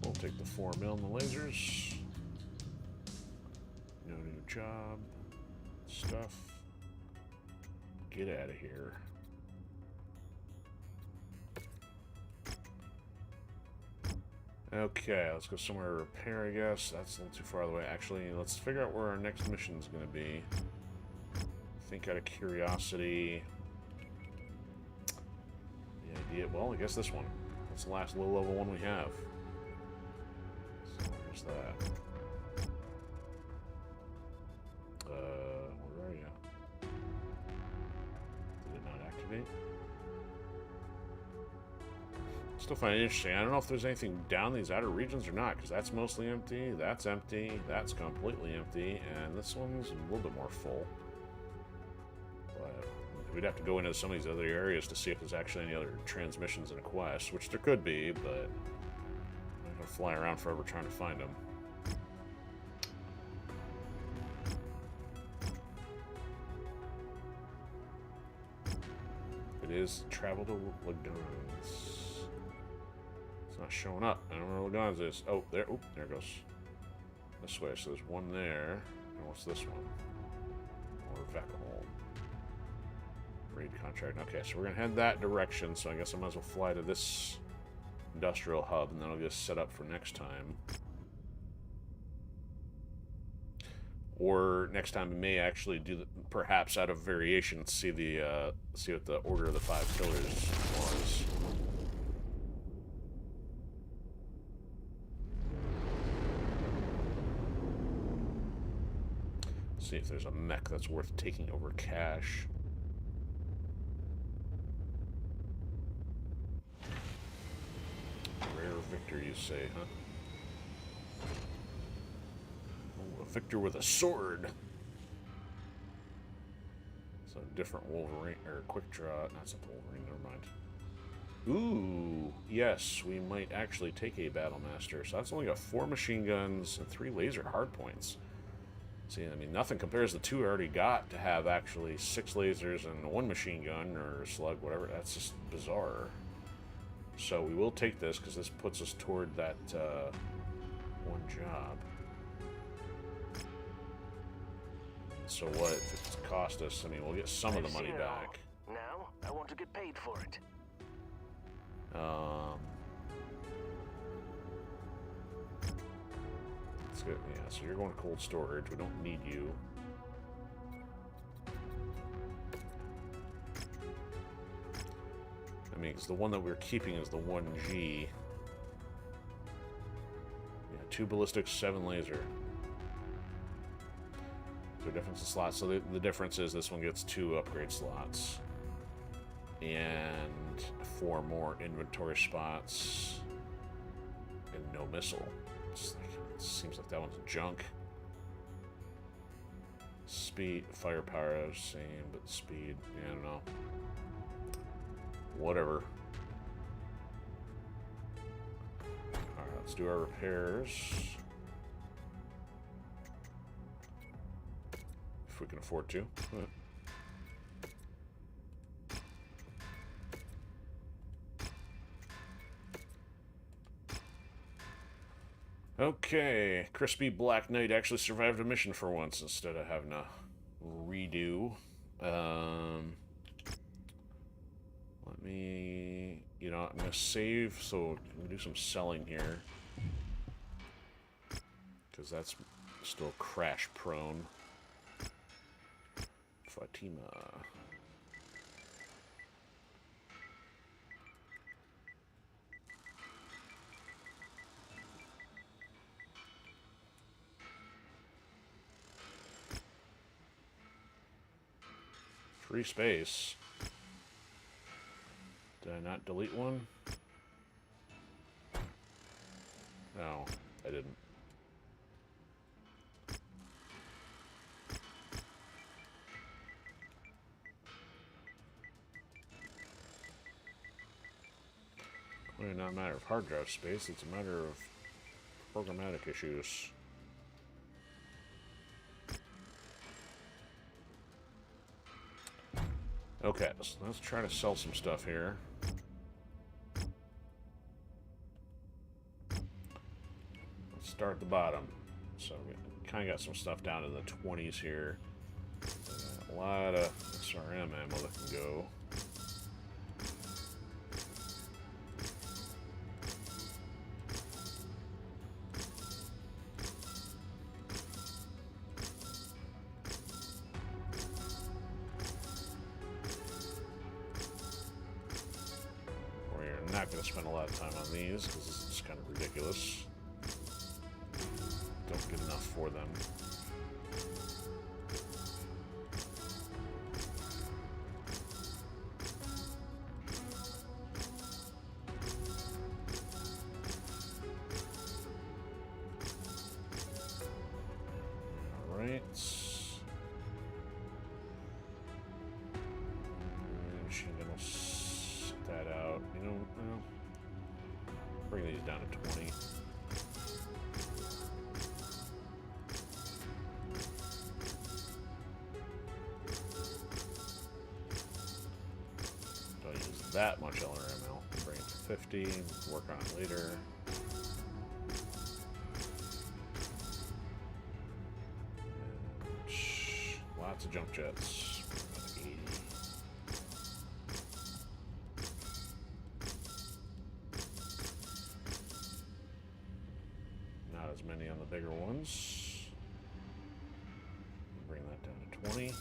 We'll take the 4 mil and the lasers. No new job. Stuff. Get out of here. Okay, let's go somewhere to repair, I guess. That's a little too far away. Actually, let's figure out where our next mission is going to be. I think out of curiosity... The idea... Well, I guess this one. That's the last low-level one we have. So, where's that? Where are you? Did it not activate? Still find it interesting. I don't know if there's anything down these outer regions or not, because that's mostly empty, that's completely empty, and this one's a little bit more full. But we'd have to go into some of these other areas to see if there's actually any other transmissions in a quest, which there could be, but I'm not going to fly around forever trying to find them. It is travel to Lagans. It's not showing up. I don't know where Lagans is. Oh, there. Oh, there it goes. This way. So there's one there. And what's this one? Or Veckel. Raid contract. Okay, so we're going to head that direction. So I guess I might as well fly to this industrial hub, and then I'll get set up for next time. Or next time we may actually do the, perhaps out of variation, see the see what the Order of the 5 Pillars was. See if there's a mech that's worth taking over cash. Rare victor, you say, huh? Oh, a victor with a sword. It's a different Wolverine, or quick draw. Not something Wolverine, never mind. Ooh, yes, we might actually take a Battle Master. So that's only got 4 machine guns and 3 laser hardpoints. See, I mean, nothing compares to the 2 I already got to have actually 6 lasers and 1 machine gun or slug, whatever. That's just bizarre. So we will take this because this puts us toward that 1 job. So what if it's cost us? I mean, we'll get some of the money back. Now I want to get paid for it. That's good. Yeah, so you're going to cold storage. We don't need you. I mean, because the one that we're keeping is the 1G. Yeah, 2 ballistics, 7 laser. So difference in slots. So the difference is this one gets 2 upgrade slots. And 4 more inventory spots. And no missile. It seems like that one's junk. Speed, firepower, same, but speed, yeah, I don't know. Whatever. Alright, let's do our repairs. If we can afford to. Okay, Crispy Black Knight actually survived a mission for once instead of having to redo. Let me, you know, I'm gonna save, so I'm gonna do some selling here, because that's still crash prone. Fatima. Free space. Did I not delete one? No, I didn't. Clearly not a matter of hard drive space, it's a matter of programmatic issues. Okay, so let's try to sell some stuff here. Let's start at the bottom. So we kind of got some stuff down in the 20s here. A lot of SRM ammo that can go. We're not going to spend a lot of time on these because this is kind of ridiculous. Don't get enough for them. Alright. Machine gun will set that out. You know, well, bring these down to 20. Don't use that much LRML. Bring it to 50. Work on it later. Lots of jump jets. 80. Not as many on the bigger ones. Bring that down to 20.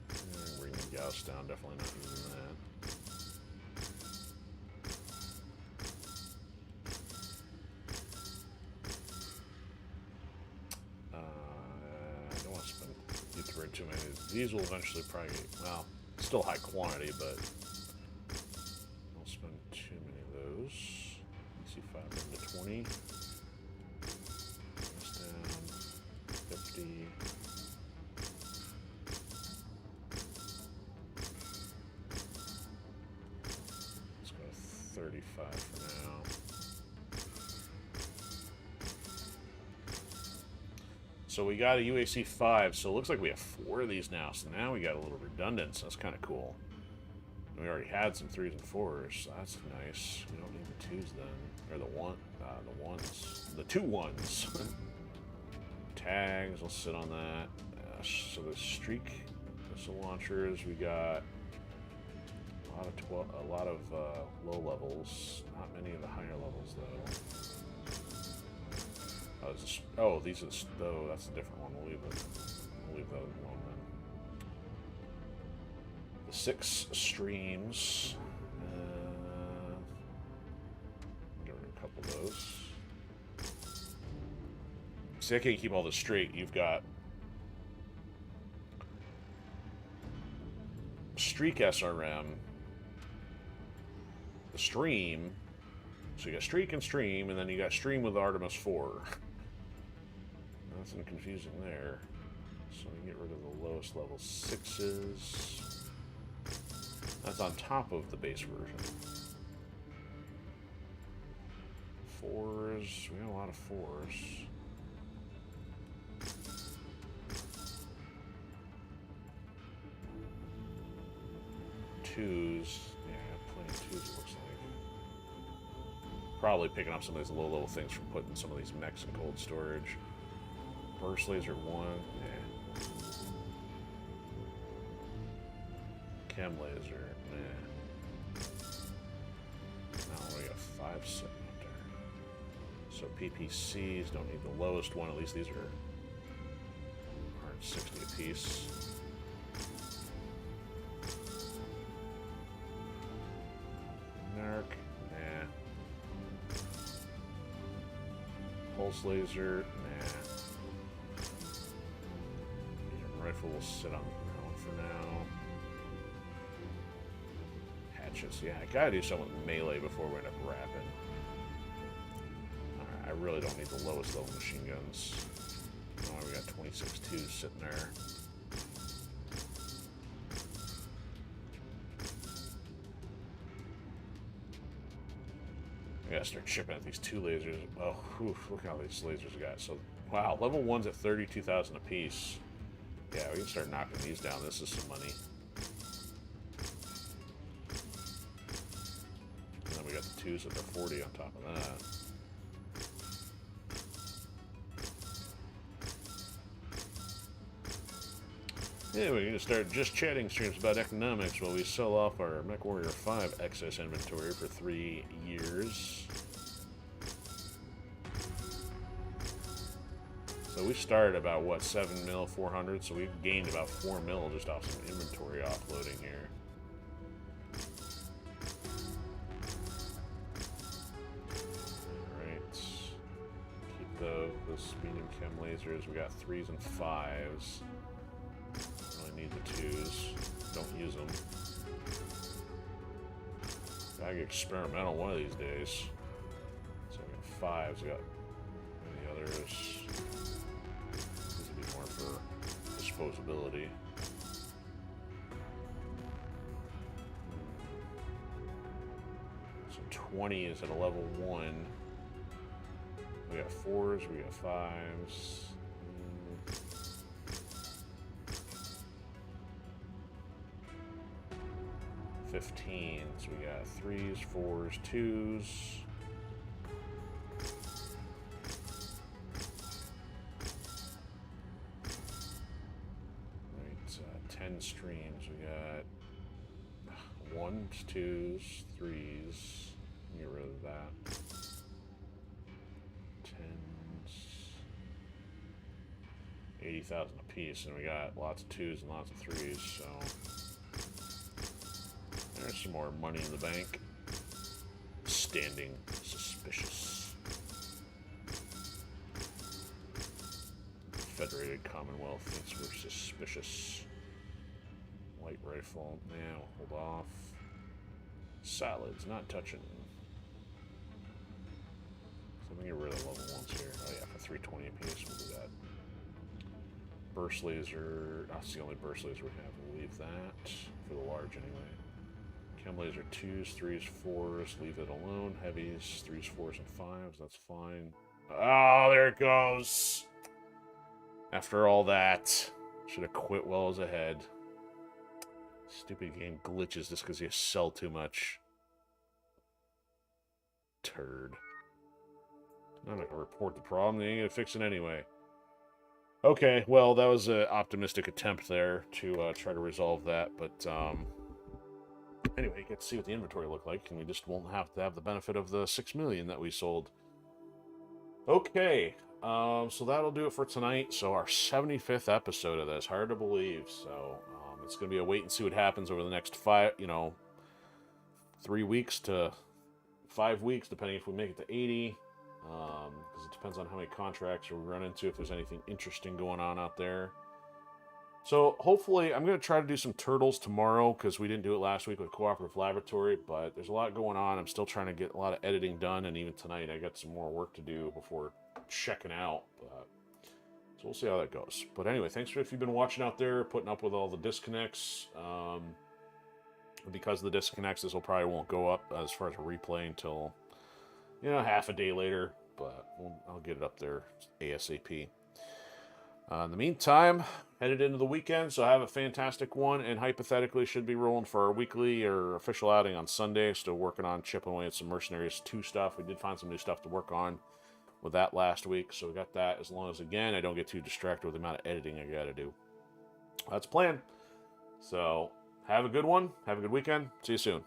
And bring the Gauss down, definitely not using that. I don't want to spend too many. These will eventually probably, well, still high quantity, but I'll spend too many of those. Let's see, 5 into 20. This down, 50. Let's go to 35 for now. So we got a UAC 5, so it looks like we have 4 of these now. So now we got a little redundant, so that's kind of cool. We already had some 3s and 4s, so that's nice. We don't need the 2s then, or the 1s, the 2 1s. Tags, let's sit on that. So the streak missile launchers, we got a lot of low levels. Not many of the higher levels though. Oh, these are oh, that's a different one. We'll leave it. We'll leave that alone then. The 6 streams. Get rid of a couple of those. See, I can't keep all this straight. You've got Streak SRM, the Stream. So you got Streak and Stream, and then you got Stream with Artemis 4. Nothing confusing there. So we get rid of the lowest level 6s. That's on top of the base version. 4s. We got a lot of 4s. 2s. Yeah, plenty of 2s, it looks like. Probably picking up some of these low-level things from putting some of these mechs in cold storage. Burst laser 1. Yeah. Chem laser. Nah. Now we got 5 sitting up there. So PPCs don't need the lowest one. At least these are 160 apiece. Narc. Nah. Pulse laser. Nah. Medium rifle will sit on that one for now. Hatchets. Yeah, I gotta do something with melee before we end up wrapping. Alright, I really don't need the lowest level machine guns. Oh, we got 26 2s sitting there. I gotta start chipping at these 2 lasers. Oh, whew, look how these lasers we got. So, wow, level 1's at 32,000 apiece. Yeah, we can start knocking these down. This is some money. And then we got the 2s at the 40 on top of that. Yeah, we can start just chatting streams about economics while we sell off our MechWarrior 5 excess inventory for 3 years. So we started about, what, 7 mil, 400, so we've gained about 4 mil just off some inventory offloading here. Alright. Keep those medium chem lasers. We got 3s and 5s. Really need the 2s. Don't use them. Gotta get experimental one of these days. So we got 5s. We got any others. These would be more for disposability. So 20 is at a level 1. We got 4s. We got 5s. 15, so we got 3s, 4s, 2s. Right, 10 streams. We got 1s, 2s, 3s. Get rid of that. 10s. 80,000 apiece, and we got lots of 2s and lots of 3s, so. There's some more money in the bank. Standing suspicious. Federated Commonwealth thinks we're suspicious. Light rifle. Now, hold off. Salads, not touching. So let me get rid of level 1s here. Oh yeah, for 320 apiece, we'll do that. Burst laser. That's the only burst laser we have. We'll leave that for the large anyway. Chem laser 2s, 3s, 4s, leave it alone. Heavies, 3s, 4s, and 5s, that's fine. Oh, there it goes. After all that, should have quit well as ahead. Stupid game glitches just because you sell too much. Turd. I'm not gonna report the problem, they ain't gonna fix it anyway. Okay, well, that was an optimistic attempt there to try to resolve that, but, anyway, you get to see what the inventory looked like, and we just won't have to have the benefit of the 6 million that we sold. Okay, so that'll do it for tonight. So our 75th episode of this, hard to believe. So it's going to be a wait and see what happens over the next 3 weeks to 5 weeks, depending if we make it to 80. Because it depends on how many contracts we run into, if there's anything interesting going on out there. So hopefully, I'm going to try to do some turtles tomorrow, because we didn't do it last week with Cooperative Laboratory, but there's a lot going on. I'm still trying to get a lot of editing done, and even tonight I got some more work to do before checking out. So we'll see how that goes. But anyway, thanks for if you've been watching out there, putting up with all the disconnects. Because of the disconnects, this will probably won't go up as far as a replay until, half a day later. But I'll get it up there ASAP. In the meantime, headed into the weekend, so have a fantastic one, and hypothetically should be rolling for our weekly or official outing on Sunday. Still working on chipping away at some Mercenaries 2 stuff. We did find some new stuff to work on with that last week, so we got that, as long as, again, I don't get too distracted with the amount of editing I gotta do. That's the plan. So, have a good one. Have a good weekend. See you soon.